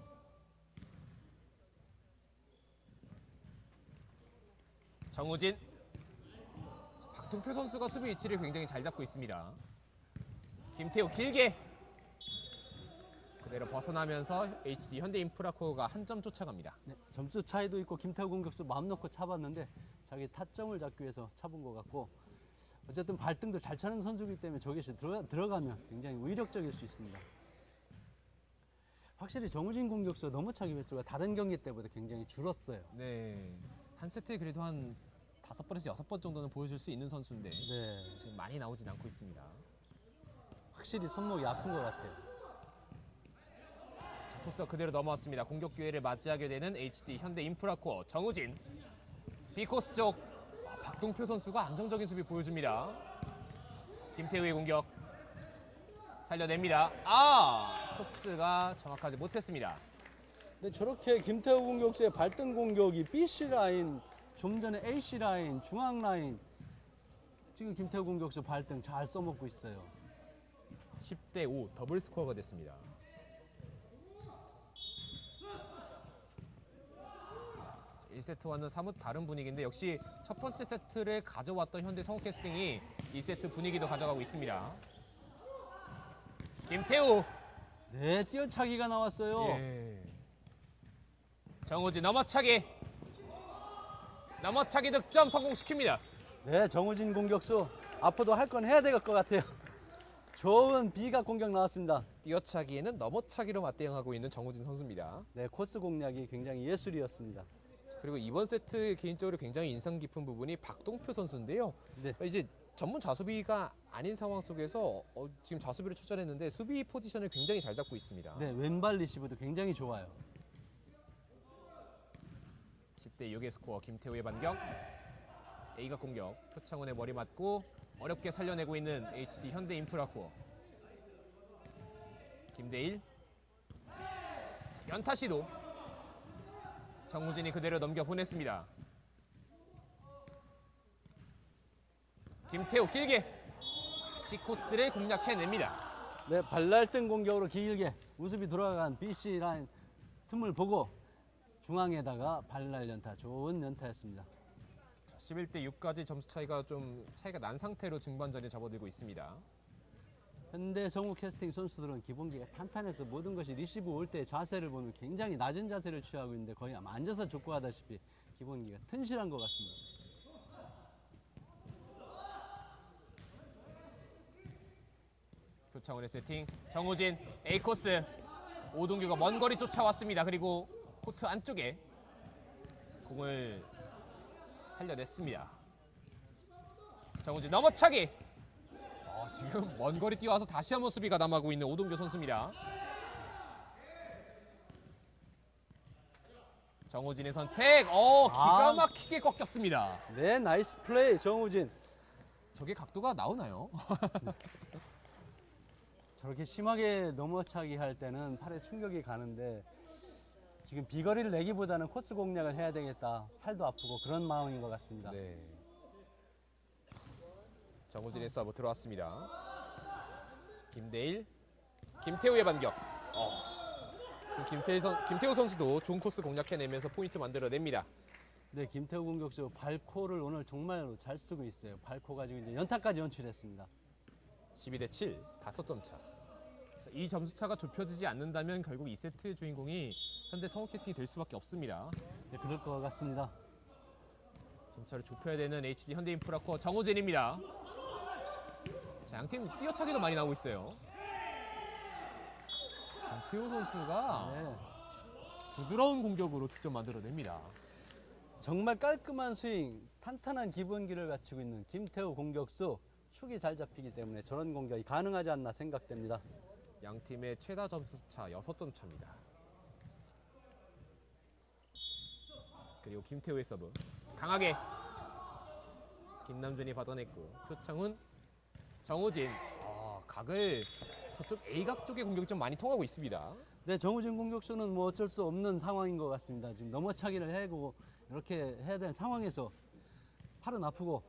정우진. 박동표 선수가 수비 위치를 굉장히 잘 잡고 있습니다. 김태우 길게. 그대로 벗어나면서 HD 현대인프라코어가 한 점 쫓아갑니다. 네, 점수 차이도 있고 김태우 공격수 마음 놓고 차봤는데 자기 타점을 잡기 위해서 차본 것 같고 어쨌든 발등도 잘 차는 선수이기 때문에 저것이 들어가면 굉장히 위력적일 수 있습니다. 확실히 정우진 공격수가 넘어차기 횟수가 다른 경기 때보다 굉장히 줄었어요. 네. 한 세트에 그래도 한 5번에서 6번 정도는 보여줄 수 있는 선수인데 네, 지금 많이 나오진 않고 있습니다. 확실히 손목이 아픈 것 같아요. 자, 토스가 그대로 넘어왔습니다. 공격 기회를 맞이하게 되는 HD 현대인프라코어 정우진. B코스 쪽 박동표 선수가 안정적인 수비 보여줍니다. 김태우의 공격 살려냅니다. 토스가 정확하지 못했습니다. 근데 저렇게 김태우 공격수의 발등 공격이 BC 라인, 좀 전에 AC 라인, 중앙 라인 지금 김태우 공격수 발등 잘 써먹고 있어요. 10대 5 더블 스코어가 됐습니다. 자, 1세트와는 사뭇 다른 분위기인데 역시 첫 번째 세트를 가져왔던 현대 성우캐스팅이 2세트 분위기도 가져가고 있습니다. 김태우. 네, 뛰어차기가 나왔어요. 예. 정우진 넘어차기 득점 성공시킵니다. 네, 정우진 공격수 앞으로도 할 건 해야 될 것 같아요. 좋은 B각 공격 나왔습니다. 뛰어차기에는 넘어차기로 맞대응하고 있는 정우진 선수입니다. 네, 코스 공략이 굉장히 예술이었습니다. 그리고 이번 세트 개인적으로 굉장히 인상 깊은 부분이 박동표 선수인데요. 네. 이제 전문 좌수비가 아닌 상황 속에서 지금 좌수비를 출전했는데 수비 포지션을 굉장히 잘 잡고 있습니다. 네, 왼발 리시브도 굉장히 좋아요. 10대 6의 스코어. 김태우의 반격. A가 공격. 표창원의 머리 맞고 어렵게 살려내고 있는 HD 현대인프라코어. 김대일. 연타 시도. 정우진이 그대로 넘겨 보냈습니다. 김태우 길게. C코스를 공략해냅니다. 네, 발날등 공격으로 길게 우습이 돌아간 BC 라인 틈을 보고 중앙에다가 발날 연타, 좋은 연타였습니다. 11대 6까지 점수 차이가 난 상태로 중반전에 접어들고 있습니다. 현대 성우 캐스팅 선수들은 기본기가 탄탄해서 모든 것이 리시브 올 때 자세를 보면 굉장히 낮은 자세를 취하고 있는데 거의 앉아서 족구하다시피 기본기가 튼실한 것 같습니다. 표창원의 세팅. 정우진 A코스. 오동규가 먼 거리 쫓아왔습니다. 그리고 코트 안쪽에 공을 살려냈습니다. 정우진 넘어차기. 지금 먼 거리 뛰어와서 다시 한번 수비가 남아고 있는 오동규 선수입니다. 정우진의 선택. 기가 막히게 꺾였습니다. 네, 나이스 플레이 정우진. 저게 각도가 나오나요? 저렇게 심하게 넘어차기 할 때는 팔에 충격이 가는데 지금 비거리를 내기보다는 코스 공략을 해야 되겠다. 팔도 아프고 그런 마음인 것 같습니다. 네. 정우진의 서브 들어왔습니다. 김대일, 김태우의 반격. 지금 김태우 선수도 좋은 코스 공략해내면서 포인트 만들어냅니다. 네, 김태우 공격수 발코를 오늘 정말 잘 쓰고 있어요. 발코 가지고 이제 연타까지 연출했습니다. 12대 7, 5점 차. 자, 이 점수 차가 좁혀지지 않는다면 결국 2세트 주인공이 현대 성우캐스팅이 될 수밖에 없습니다. 네, 그럴 것 같습니다. 점차를 좁혀야 되는 HD 현대인프라코어 정우진입니다. 자, 양팀 뛰어차기도 많이 나오고 있어요. 김태호 선수가 네, 부드러운 공격으로 득점 만들어냅니다. 정말 깔끔한 스윙, 탄탄한 기본기를 갖추고 있는 김태우 공격수, 축이 잘 잡히기 때문에 저런 공격이 가능하지 않나 생각됩니다. 양팀의 최다 점수 차 6점 차입니다. 그리고 김태우의 서브 강하게 김남준이 받아냈고 표창훈, 정우진 각을 저쪽 A각 쪽의 공격이 좀 많이 통하고 있습니다. 네, 정우진 공격수는 뭐 어쩔 수 없는 상황인 것 같습니다. 지금 넘어차기를 해고 이렇게 해야 되는 상황에서 팔은 아프고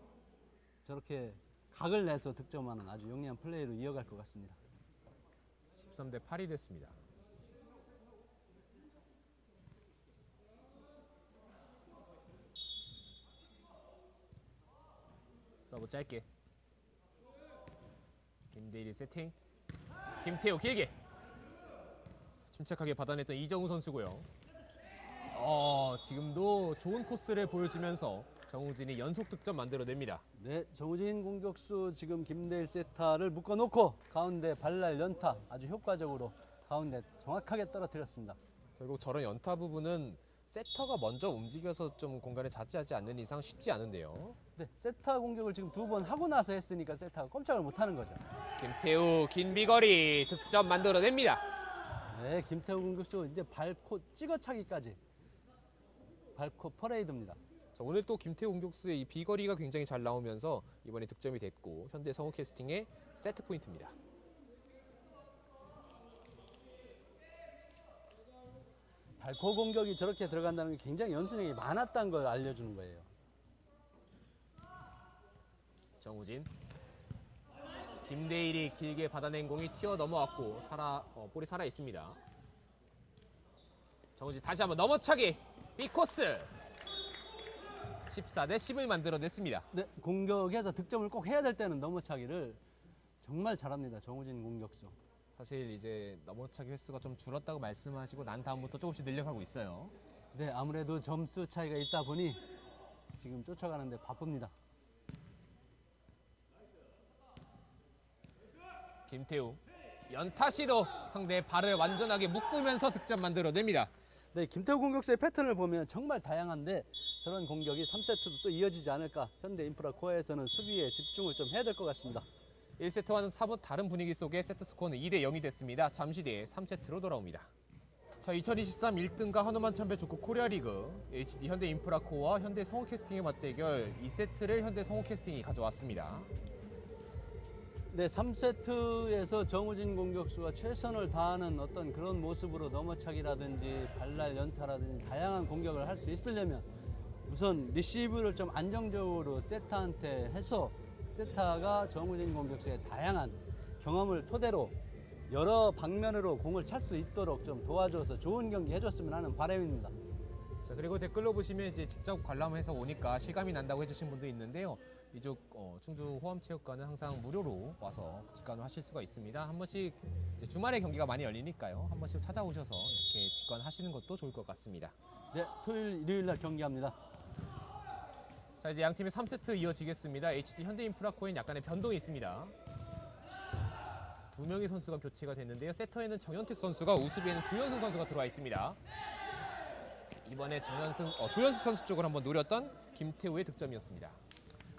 저렇게 각을 내서 득점하는 아주 영리한 플레이로 이어갈 것 같습니다. 13대 8이 됐습니다. 서브 짧게 김대일이 세팅 김태우 길게 침착하게 받아냈던 이정우 선수고요. 지금도 좋은 코스를 보여주면서 정우진이 연속 득점 만들어냅니다. 네, 정우진 공격수 지금 김대일 세타를 묶어놓고 가운데 발날 연타 아주 효과적으로 가운데 정확하게 떨어뜨렸습니다. 결국 저런 연타 부분은 세터가 먼저 움직여서 좀 공간을 차지하지 않는 이상 쉽지 않은데요. 네, 세타 공격을 지금 2번 하고 나서 했으니까 세타가 꼼짝을 못하는 거죠. 김태우 긴 비거리 득점 만들어냅니다. 네, 김태우 공격수 이제 발코 찍어차기까지 발코 퍼레이드입니다. 자, 오늘 또 김태우 공격수의 이 비거리가 굉장히 잘 나오면서 이번에 득점이 됐고 현대 성우 캐스팅의 세트 포인트입니다. 발코 공격이 저렇게 들어간다는 게 굉장히 연습량이 많았다는 걸 알려주는 거예요. 정우진 김대일이 길게 받아낸 공이 튀어 넘어왔고 볼이 살아 있습니다. 정우진 다시 한번 넘어차기 B코스 14대 10을 만들어냈습니다. 네, 공격에서 득점을 꼭 해야 될 때는 넘어차기를 정말 잘합니다. 정우진 공격수. 사실 이제 넘어차기 횟수가 좀 줄었다고 말씀하시고 난 다음부터 조금씩 늘려가고 있어요. 네, 아무래도 점수 차이가 있다 보니 지금 쫓아가는데 바쁩니다. 김태우 연타 시도 상대의 발을 완전하게 묶으면서 득점 만들어냅니다. 네, 김태우 공격수의 패턴을 보면 정말 다양한데 저런 공격이 3세트도 또 이어지지 않을까. 현대인프라 코어에서는 수비에 집중을 좀 해야 될 것 같습니다. 1세트와는 사뭇 다른 분위기 속에 세트 스코어는 2대 0이 됐습니다. 잠시 뒤에 3세트로 돌아옵니다. 자, 2023 1등과 한화만 참배 족구 코리아리그 HD 현대인프라코어와 현대성우캐스팅의 맞대결 2세트를 현대성우캐스팅이 가져왔습니다. 네, 3세트에서 정우진 공격수가 최선을 다하는 어떤 그런 모습으로 넘어차기라든지 발날 연타라든지 다양한 공격을 할 수 있으려면 우선 리시브를 좀 안정적으로 세타한테 해서 세타가 정우진 공격수의 다양한 경험을 토대로 여러 방면으로 공을 찰 수 있도록 좀 도와줘서 좋은 경기 해줬으면 하는 바람입니다. 자, 그리고 댓글로 보시면 이제 직접 관람해서 오니까 실감이 난다고 해주신 분도 있는데요. 이쪽 충주 호암체육관은 항상 무료로 와서 직관을 하실 수가 있습니다. 한 번씩 이제 주말에 경기가 많이 열리니까요. 한 번씩 찾아오셔서 이렇게 직관하시는 것도 좋을 것 같습니다. 네, 토요일, 일요일 날 경기합니다. 자, 이제 양 팀의 3세트 이어지겠습니다. HD 현대인프라코어엔 약간의 변동이 있습니다. 두 명의 선수가 교체가 됐는데요. 세터에는 정현택 선수가, 우수비에는 조현승 선수가 들어와 있습니다. 자, 이번에 조현승 선수 쪽을 한번 노렸던 김태우의 득점이었습니다.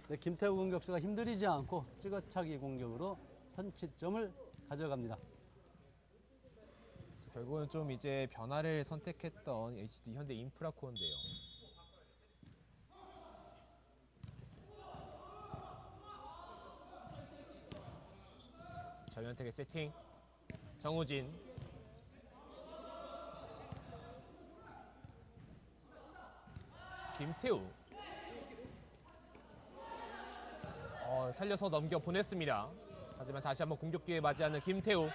네, 김태우 공격수가 힘들이지 않고 찍어차기 공격으로 선취점을 가져갑니다. 자, 결국은 좀 이제 변화를 선택했던 HD 현대인프라코어인데요. 정현택의 세팅, 정우진, 김태우, 살려서 넘겨 보냈습니다. 하지만 다시 한번 공격 기회 맞이하는 김태우,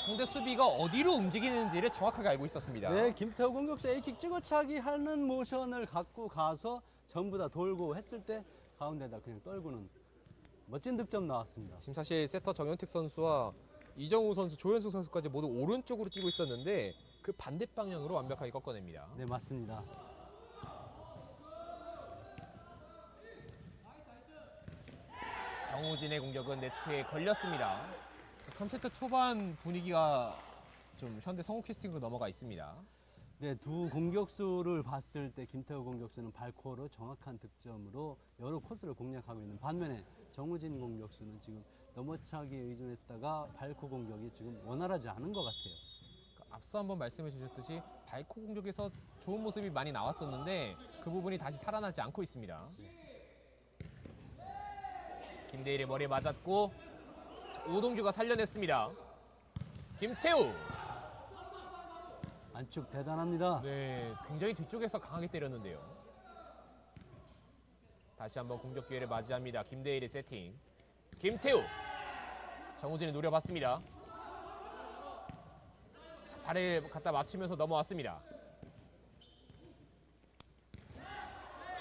상대 수비가 어디로 움직이는지를 정확하게 알고 있었습니다. 네, 김태우 공격수 A킥 찍어차기 하는 모션을 갖고 가서 전부 다 돌고 했을 때 가운데다 그냥 떨구는 멋진 득점 나왔습니다. 지금 사실 세터 정현택 선수와 이정우 선수, 조현숙 선수까지 모두 오른쪽으로 뛰고 있었는데 그 반대 방향으로 완벽하게 꺾어냅니다. 네, 맞습니다. 정우진의 공격은 네트에 걸렸습니다. 3세트 초반 분위기가 좀 현대 성우 캐스팅으로 넘어가 있습니다. 네, 두 공격수를 봤을 때 김태우 공격수는 발코어로 정확한 득점으로 여러 코스를 공략하고 있는 반면에 정우진 공격수는 지금 넘어차기에 의존했다가 발코 공격이 지금 원활하지 않은 것 같아요. 앞서 한번 말씀해 주셨듯이 발코 공격에서 좋은 모습이 많이 나왔었는데 그 부분이 다시 살아나지 않고 있습니다. 김대일의 머리에 맞았고 오동규가 살려냈습니다. 김태우. 안축 대단합니다. 네, 굉장히 뒤쪽에서 강하게 때렸는데요. 다시 한번 공격 기회를 맞이합니다. 김대일의 세팅. 김태우. 정우진이 노려봤습니다. 자, 발에 갖다 맞추면서 넘어왔습니다.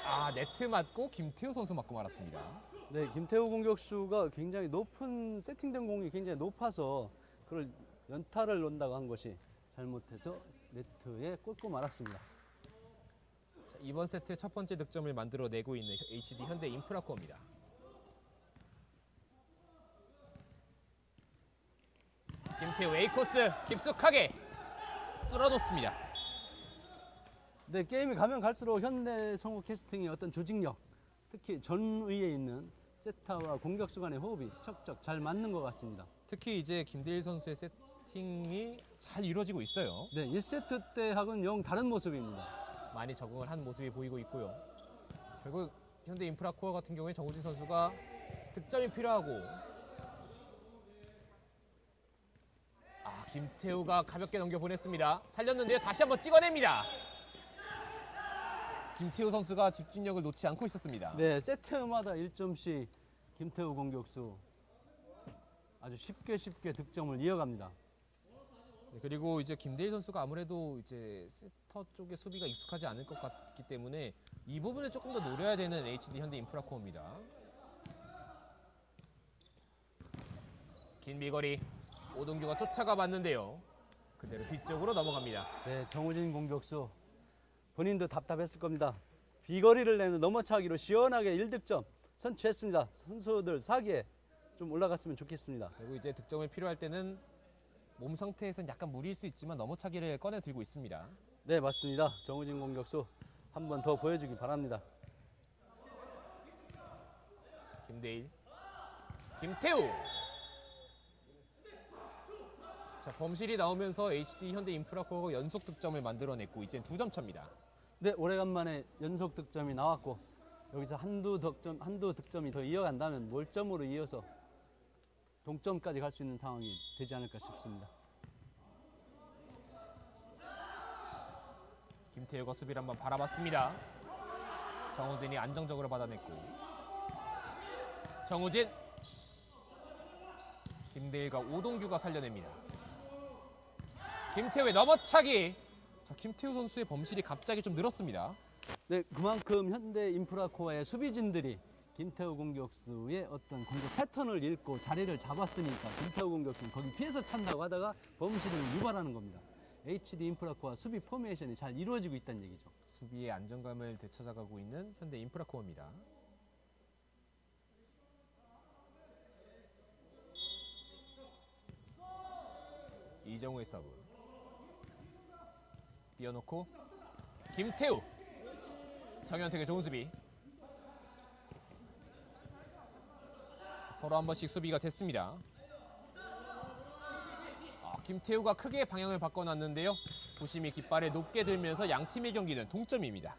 아, 네트 맞고 김태우 선수 맞고 말았습니다. 네, 김태우 공격수가 굉장히 높은 세팅된 공이 굉장히 높아서 그걸 연타를 놓는다고 한 것이 잘못해서 네트에 꽂고 말았습니다. 자, 이번 세트의 첫 번째 득점을 만들어내고 있는 HD 현대 인프라코어입니다. 김태우 A코스 깊숙하게 뚫어놓습니다. 네, 게임이 가면 갈수록 현대 성우 캐스팅의 어떤 조직력, 특히 전위에 있는 세타와 공격수 간의 호흡이 척척 잘 맞는 것 같습니다. 특히 이제 김대일 선수의 세팅이 잘 이루어지고 있어요. 네, 1세트 때하고는 영 다른 모습입니다. 많이 적응을 한 모습이 보이고 있고요. 결국 현대 인프라코어 같은 경우에 정우진 선수가 득점이 필요하고 김태우가 가볍게 넘겨보냈습니다. 살렸는데요. 다시 한번 찍어냅니다. 김태우 선수가 집중력을 놓지 않고 있었습니다. 네, 세트마다 1점씩 김태우 공격수 아주 쉽게 득점을 이어갑니다. 네, 그리고 이제 김대일 선수가 아무래도 이제 세터 쪽의 수비가 익숙하지 않을 것 같기 때문에 이 부분을 조금 더 노려야 되는 HD 현대 인프라코어입니다. 긴 미거리 오동규가 쫓아가 봤는데요. 그대로 뒤쪽으로 넘어갑니다. 네, 정우진 공격수 본인도 답답했을 겁니다. 비거리를 내는 넘어차기로 시원하게 1득점 선취했습니다. 선수들 사기에 좀 올라갔으면 좋겠습니다. 그리고 이제 득점을 필요할 때는 몸 상태에선 약간 무리일 수 있지만 넘어차기를 꺼내 들고 있습니다. 네, 맞습니다. 정우진 공격수 한 번 더 보여주기 바랍니다. 김대일, 김태우. 자, 범실이 나오면서 HD 현대 인프라코어가 연속 득점을 만들어냈고 이제 2점 차입니다. 네, 오래간만에 연속 득점이 나왔고 여기서 한두 득점이 더 이어간다면 몰점으로 이어서 동점까지 갈 수 있는 상황이 되지 않을까 싶습니다. 김태우가 수비를 한번 바라봤습니다. 정우진이 안정적으로 받아냈고 정우진, 김대일과 오동규가 살려냅니다. 김태우의 넘어차기. 자, 김태우 선수의 범실이 갑자기 좀 늘었습니다. 네, 그만큼 현대 인프라코어의 수비진들이 김태우 공격수의 어떤 공격 패턴을 읽고 자리를 잡았으니까 김태우 공격수는 거기 피해서 찬다고 하다가 범실을 유발하는 겁니다. HD 인프라코어 수비 포메이션이 잘 이루어지고 있다는 얘기죠. 수비의 안정감을 되찾아가고 있는 현대 인프라코어입니다. 이정우의 서브. 띄워놓고 김태우. 정현택의 좋은 수비. 서로 한 번씩 수비가 됐습니다. 김태우가 크게 방향을 바꿔놨는데요. 부심이 깃발에 높게 들면서 양 팀의 경기는 동점입니다.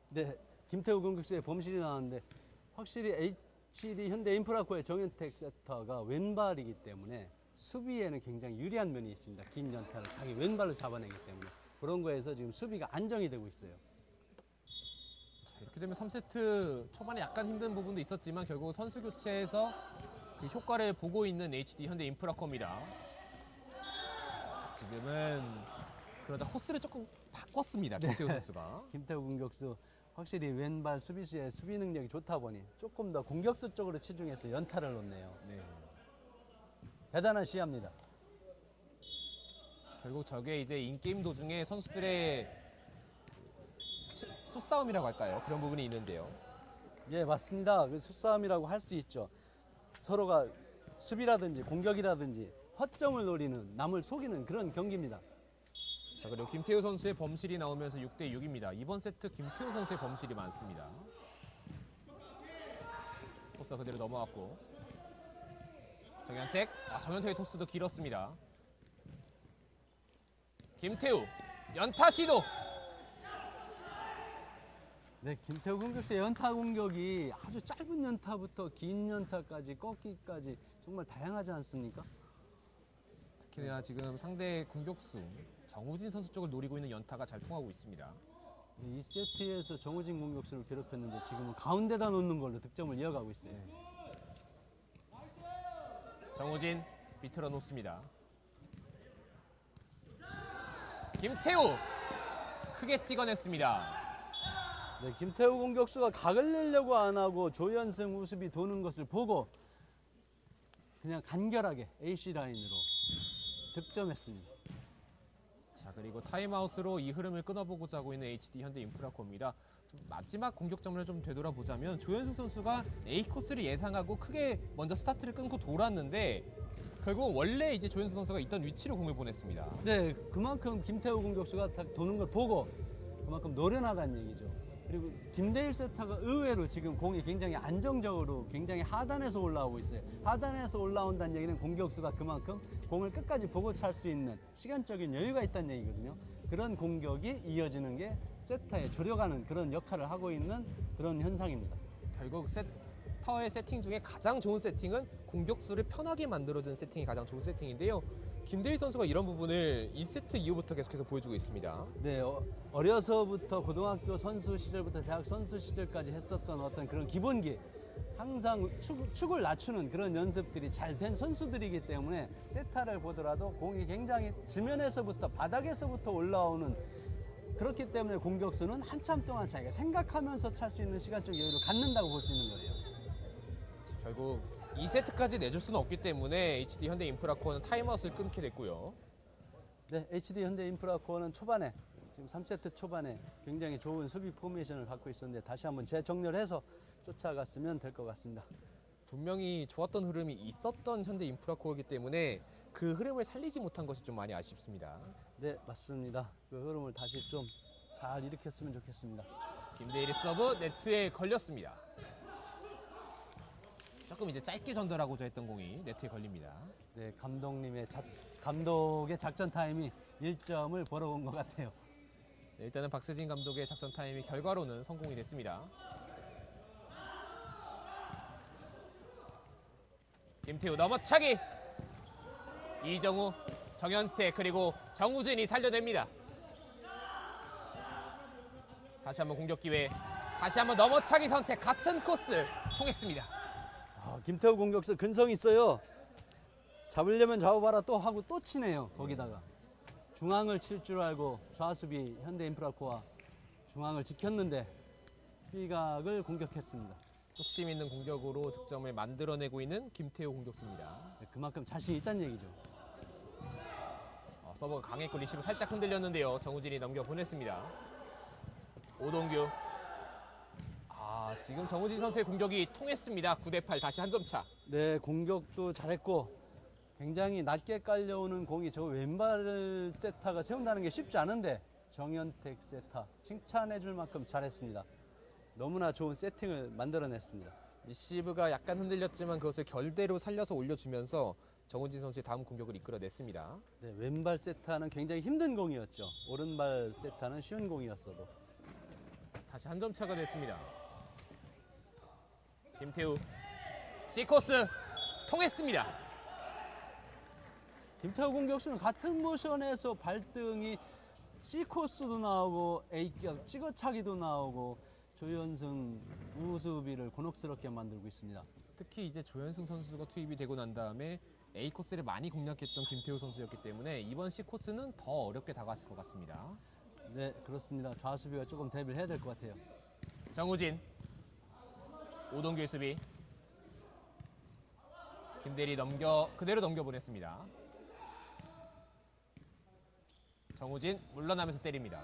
네, 김태우 공격수의 범실이 나왔는데 확실히 HD 현대 인프라코어의 정현택 세터가 왼발이기 때문에 수비에는 굉장히 유리한 면이 있습니다. 긴 연타를 자기 왼발로 잡아내기 때문에 그런 거에서 지금 수비가 안정이 되고 있어요. 자, 이렇게 되면 3세트 초반에 약간 힘든 부분도 있었지만 결국 선수 교체에서 그 효과를 보고 있는 HD 현대 인프라코어입니다. 지금은 그러자 코스를 조금 바꿨습니다. 김태우 선수가. 김태우 공격수 확실히 왼발 수비수의 수비 능력이 좋다 보니 조금 더 공격수 쪽으로 치중해서 연타를 놓네요. 네. 대단한 시야입니다. 결국 저게 이제 인게임 도중에 선수들의 수싸움이라고 할까요? 그런 부분이 있는데요. 예, 맞습니다. 그 수싸움이라고 할 수 있죠. 서로가 수비라든지 공격이라든지 허점을 노리는, 남을 속이는 그런 경기입니다. 자, 그리고 김태우 선수의 범실이 나오면서 6대 6입니다. 이번 세트 김태우 선수의 범실이 많습니다. 토스가 그대로 넘어갔고 정현택, 정현택의 토스도 길었습니다. 김태우 연타 시도. 네, 김태우 공격수의 연타 공격이 아주 짧은 연타부터 긴 연타까지 꺾기까지 정말 다양하지 않습니까? 특히나 지금 상대 공격수 정우진 선수 쪽을 노리고 있는 연타가 잘 통하고 있습니다. 이 세트에서 정우진 공격수를 괴롭혔는데 지금은 가운데다 놓는 걸로 득점을 이어가고 있어요. 정우진 비틀어 놓습니다. 김태우 크게 찍어냈습니다. 네, 김태우 공격수가 각을 내려고 안 하고 조현승 우습이 도는 것을 보고 그냥 간결하게 AC 라인으로 득점했습니다. 자, 그리고 타임아웃으로 이 흐름을 끊어보고자 하고 있는 HD 현대인프라코입니다. 좀 마지막 공격점을 좀 되돌아보자면 조현승 선수가 A 코스를 예상하고 크게 먼저 스타트를 끊고 돌았는데 결국 원래 이제 조현승 선수가 있던 위치로 공을 보냈습니다. 네, 그만큼 김태우 공격수가 딱 도는 걸 보고 그만큼 노련하다는 얘기죠. 그리고 김대일 세타가 의외로 지금 공이 굉장히 안정적으로 굉장히 하단에서 올라오고 있어요. 하단에서 올라온다는 얘기는 공격수가 그만큼 공을 끝까지 보고 찰 수 있는 시간적인 여유가 있다는 얘기거든요. 그런 공격이 이어지는 게 세타에 조력하는 그런 역할을 하고 있는 그런 현상입니다. 결국 세터의 세팅 중에 가장 좋은 세팅은 공격수를 편하게 만들어주는 세팅이 가장 좋은 세팅인데요. 김대일 선수가 이런 부분을 1세트 이후부터 계속해서 보여주고 있습니다. 네, 어려서부터 고등학교 선수 시절부터 대학 선수 시절까지 했었던 어떤 그런 기본기, 항상 축을 낮추는 그런 연습들이 잘 된 선수들이기 때문에 세타를 보더라도 공이 굉장히 지면에서부터 바닥에서부터 올라오는, 그렇기 때문에 공격수는 한참 동안 자기가 생각하면서 찰 수 있는 시간적 여유를 갖는다고 볼 수 있는 거예요. 결국 2세트까지 내줄 수는 없기 때문에 HD 현대인프라코어는 타임아웃을 끊게 됐고요. 네, HD 현대인프라코어는 초반에 지금 3세트 초반에 굉장히 좋은 수비 포메이션을 갖고 있었는데 다시 한번 재정렬해서 쫓아갔으면 될 것 같습니다. 분명히 좋았던 흐름이 있었던 현대인프라코어이기 때문에 그 흐름을 살리지 못한 것이 좀 많이 아쉽습니다. 네, 맞습니다. 그 흐름을 다시 좀 잘 일으켰으면 좋겠습니다. 김대일의 서브 네트에 걸렸습니다. 조금 이제 짧게 전달하고자 했던 공이 네트에 걸립니다. 네, 감독의 작전 타임이 1점을 벌어온 것 같아요. 네, 일단은 박세진 감독의 작전 타임이 결과로는 성공이 됐습니다. 김태우 넘어차기. 이정우, 정현택 그리고 정우진이 살려냅니다. 다시 한번 공격 기회. 다시 한번 넘어차기 선택. 같은 코스 통했습니다. 김태우 공격수 근성 있어요. 잡으려면 잡아봐라 또 하고 또 치네요. 거기다가 중앙을 칠 줄 알고 좌수비 현대인프라코어 중앙을 지켰는데 B각을 공격했습니다. 뚝심 있는 공격으로 득점을 만들어내고 있는 김태우 공격수입니다. 네, 그만큼 자신 있다는 얘기죠. 서버가 강했고 리시브 살짝 흔들렸는데요. 정우진이 넘겨보냈습니다. 오동규. 지금 정우진 선수의 공격이 통했습니다. 9대8 다시 한 점 차. 네, 공격도 잘했고 굉장히 낮게 깔려오는 공이 저 왼발 세타가 세운다는 게 쉽지 않은데 정현택 세타 칭찬해 줄 만큼 잘했습니다. 너무나 좋은 세팅을 만들어냈습니다. 리시브가 약간 흔들렸지만 그것을 결대로 살려서 올려주면서 정우진 선수의 다음 공격을 이끌어냈습니다. 네, 왼발 세타는 굉장히 힘든 공이었죠. 오른발 세타는 쉬운 공이었어도. 다시 한 점 차가 됐습니다. 김태우 C코스 통했습니다. 김태우 공격수는 같은 모션에서 발등이 C코스도 나오고 A격 찍어차기도 나오고 조현승 우수비를 곤혹스럽게 만들고 있습니다. 특히 이제 조현승 선수가 투입이 되고 난 다음에 A 코스를 많이 공략했던 김태우 선수였기 때문에 이번 C 코스는 더 어렵게 다가왔을 것 같습니다. 네, 그렇습니다. 좌수비가 조금 대비를 해야 될 것 같아요. 정우진, 오동규의 수비. 김대리 그대로 넘겨보냈습니다. 정우진 물러나면서 때립니다.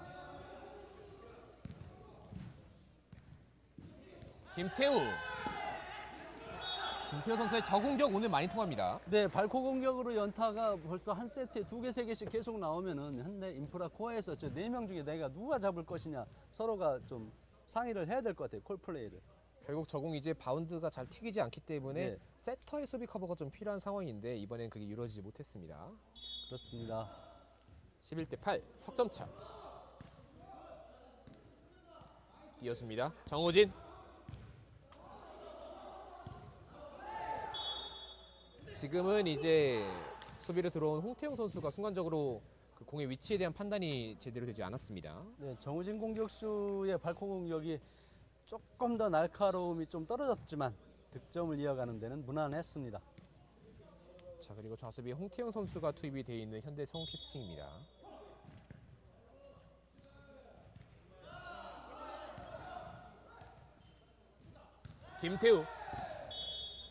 김태우 선수의 저공격 오늘 많이 통합니다. 네, 발코 공격으로 연타가 벌써 한 세트에 2개, 3개씩 계속 나오면은 현대 인프라 코어에서 저 4명 중에 내가 누가 잡을 것이냐 서로가 좀 상의를 해야 될 것 같아요. 콜플레이를. 결국 저공 이제 바운드가 잘 튀기지 않기 때문에 네. 세터의 수비 커버가 좀 필요한 상황인데 이번엔 그게 이루어지지 못했습니다. 그렇습니다. 11대 8 석점차. 이어집니다. 정우진. 지금은 이제 수비로 들어온 홍태영 선수가 순간적으로 그 공의 위치에 대한 판단이 제대로 되지 않았습니다. 네, 정우진 공격수의 발코 공격이 조금 더 날카로움이 좀 떨어졌지만 득점을 이어가는 데는 무난했습니다. 자, 그리고 좌수비 홍태영 선수가 투입이 되어 있는 현대 성우 캐스팅입니다.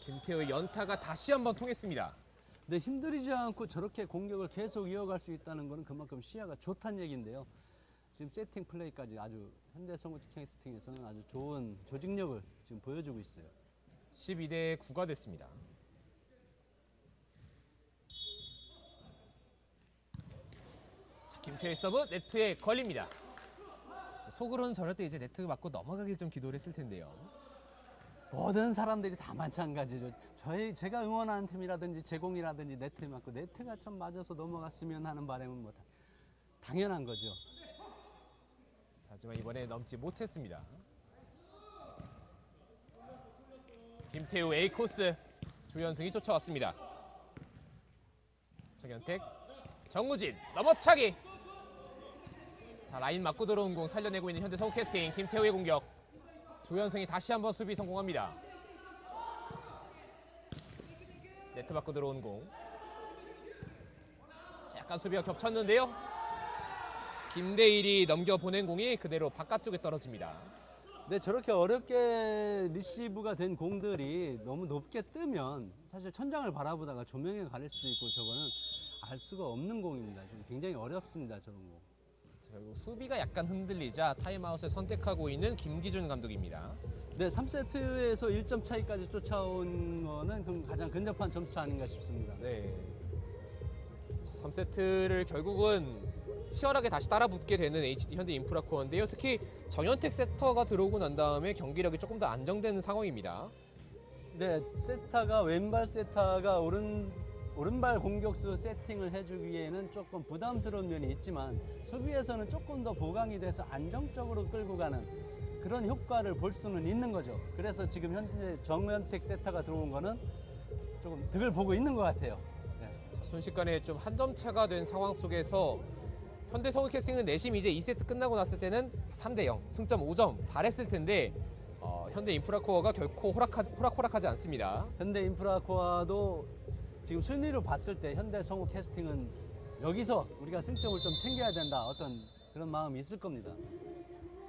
김태우의 연타가 다시 한번 통했습니다. 네, 힘들이지 않고 저렇게 공격을 계속 이어갈 수 있다는 것은 그만큼 시야가 좋다는 얘기인데요. 지금 세팅 플레이까지 아주 현대 성우 캐스팅에서는 아주 좋은 조직력을 지금 보여주고 있어요. 12대 9가 됐습니다. 자, 김태우의 서브 네트에 걸립니다. 속으로는 저럴 때 이제 네트 맞고 넘어가길 좀 기도를 했을 텐데요. 모든 사람들이 다 마찬가지죠. 제가 응원하는 팀이라든지 제공이라든지 네트에 맞고 네트가 좀 맞아서 넘어갔으면 하는 바람은 뭐 당연한 거죠. 하지만 이번에 넘지 못했습니다. 김태우 A 코스 조현승이 쫓아왔습니다. 정현택, 정우진 넘어차기. 자, 라인 맞고 들어온 공 살려내고 있는 현대 서울 캐스팅. 김태우의 공격. 조현승이 다시 한번 수비 성공합니다. 네트 맞고 들어온 공. 자, 약간 수비가 겹쳤는데요. 자, 김대일이 넘겨보낸 공이 그대로 바깥쪽에 떨어집니다. 네, 저렇게 어렵게 리시브가 된 공들이 너무 높게 뜨면 사실 천장을 바라보다가 조명에 가릴 수도 있고 저거는 알 수가 없는 공입니다. 좀 굉장히 어렵습니다, 저런 공. 결국 수비가 약간 흔들리자 타임아웃을 선택하고 있는 김기준 감독입니다. 네, 3세트에서 1점 차이까지 쫓아온 거는 그럼 가장 근접한 점수 아닌가 싶습니다. 네. 3세트를 결국은 치열하게 다시 따라붙게 되는 HD 현대 인프라코어인데요. 특히 정현택 세터가 들어오고 난 다음에 경기력이 조금 더 안정되는 상황입니다. 네, 세타가 왼발 세타가 오른발 공격수 세팅을 해주기에는 조금 부담스러운 면이 있지만 수비에서는 조금 더 보강이 돼서 안정적으로 끌고 가는 그런 효과를 볼 수는 있는 거죠. 그래서 지금 현재 정현택 세타가 들어온 거는 조금 득을 보고 있는 것 같아요. 네. 순식간에 좀 한 점 차가 된 상황 속에서 현대 서울 캐스팅은 내심 이제 2세트 끝나고 났을 때는 3대0 승점 5점 바랬을 텐데 현대 인프라코어가 결코 호락호락하지 않습니다. 현대 인프라코어도 지금 순위로 봤을 때 현대 성우 캐스팅은 여기서 우리가 승점을 좀 챙겨야 된다 어떤 그런 마음이 있을 겁니다.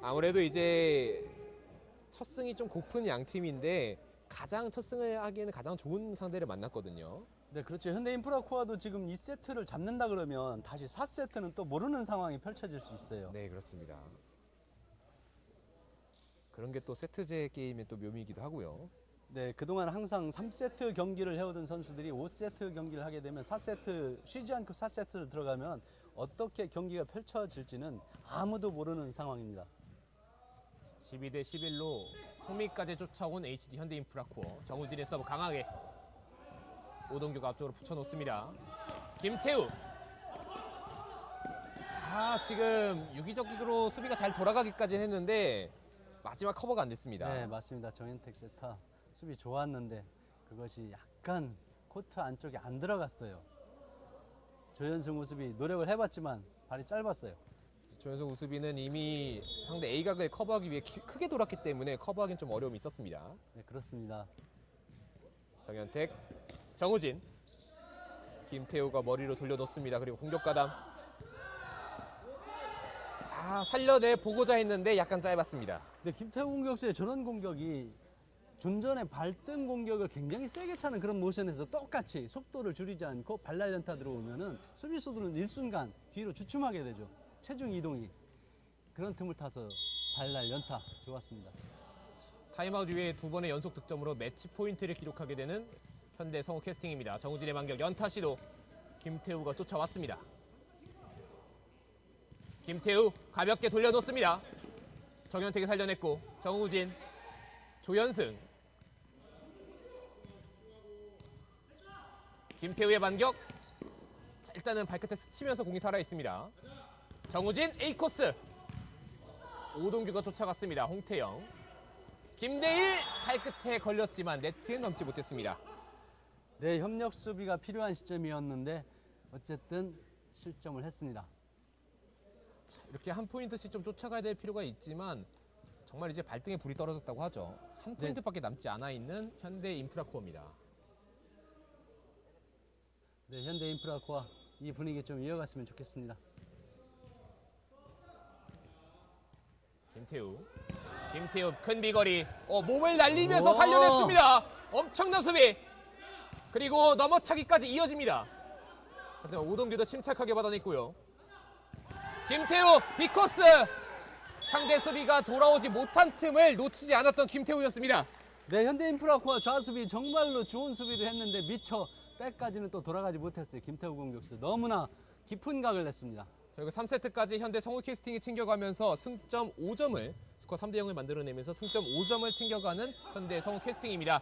아무래도 이제 첫 승이 좀 고픈 양 팀인데 가장 첫 승을 하기에는 가장 좋은 상대를 만났거든요. 네, 그렇죠. 현대 인프라코어도 지금 2세트를 잡는다 그러면 다시 4세트는 또 모르는 상황이 펼쳐질 수 있어요. 네, 그렇습니다. 그런 게 또 세트제 게임의 또 묘미이기도 하고요. 네, 그동안 항상 3세트 경기를 해오던 선수들이 5세트 경기를 하게 되면 4세트 쉬지 않고 4세트를 들어가면 어떻게 경기가 펼쳐질지는 아무도 모르는 상황입니다. 12대 11로 성미까지 쫓아온 HD 현대 인프라코어. 정우진의 서브 강하게 오동규가 앞쪽으로 붙여놓습니다. 김태우. 지금 유기적으로 수비가 잘 돌아가기까지는 했는데 마지막 커버가 안 됐습니다. 네, 맞습니다. 정현택 세타 수비 좋았는데 그것이 약간 코트 안쪽에 안 들어갔어요. 조현승 우수비 노력을 해봤지만 발이 짧았어요. 조현승 우수비는 이미 상대 A각을 커버하기 위해 크게 돌았기 때문에 커버하기는 좀 어려움이 있었습니다. 네, 그렇습니다. 정현택, 정우진. 김태우가 머리로 돌려놓습니다. 그리고 공격 가담. 살려내 보고자 했는데 약간 짧았습니다. 근데 김태우 공격수의 저런 공격이 존전의 발등 공격을 굉장히 세게 차는 그런 모션에서 똑같이 속도를 줄이지 않고 발날 연타 들어오면은 수비수들은 일순간 뒤로 주춤하게 되죠. 체중 이동이. 그런 틈을 타서 발날 연타 좋았습니다. 타임아웃 이후에 두 번의 연속 득점으로 매치 포인트를 기록하게 되는 현대 성우 캐스팅입니다. 정우진의 반격 연타 시도. 김태우가 쫓아왔습니다. 김태우 가볍게 돌려놓습니다. 정현택이 살려냈고 정우진, 조현승. 김태우의 반격. 자, 일단은 발끝에 스치면서 공이 살아있습니다. 정우진 A코스. 오동규가 쫓아갔습니다. 홍태영. 김대일 발끝에 걸렸지만 네트에 넘지 못했습니다. 네, 협력 수비가 필요한 시점이었는데 어쨌든 실점을 했습니다. 이렇게 한 포인트씩 좀 쫓아가야 될 필요가 있지만 정말 이제 발등에 불이 떨어졌다고 하죠. 한 포인트밖에 남지 않아 있는 현대 인프라코어입니다. 네, 현대 인프라코어 이 분위기 좀 이어갔으면 좋겠습니다. 김태우 큰 비거리. 몸을 날리면서 오. 살려냈습니다. 엄청난 수비. 그리고 넘어차기까지 이어집니다. 하지만 오동규도 침착하게 받아냈고요. 김태우 빅코스. 상대 수비가 돌아오지 못한 틈을 놓치지 않았던 김태우였습니다. 네, 현대 인프라코어 좌수비 정말로 좋은 수비를 했는데 미처 백까지는 또 돌아가지 못했어요. 김태우 공격수 너무나 깊은 각을 냈습니다. 그리고 3세트까지 현대 성우 캐스팅이 챙겨가면서 승점 5점을 스코어 3대 0을 만들어내면서 승점 5점을 챙겨가는 현대 성우 캐스팅입니다.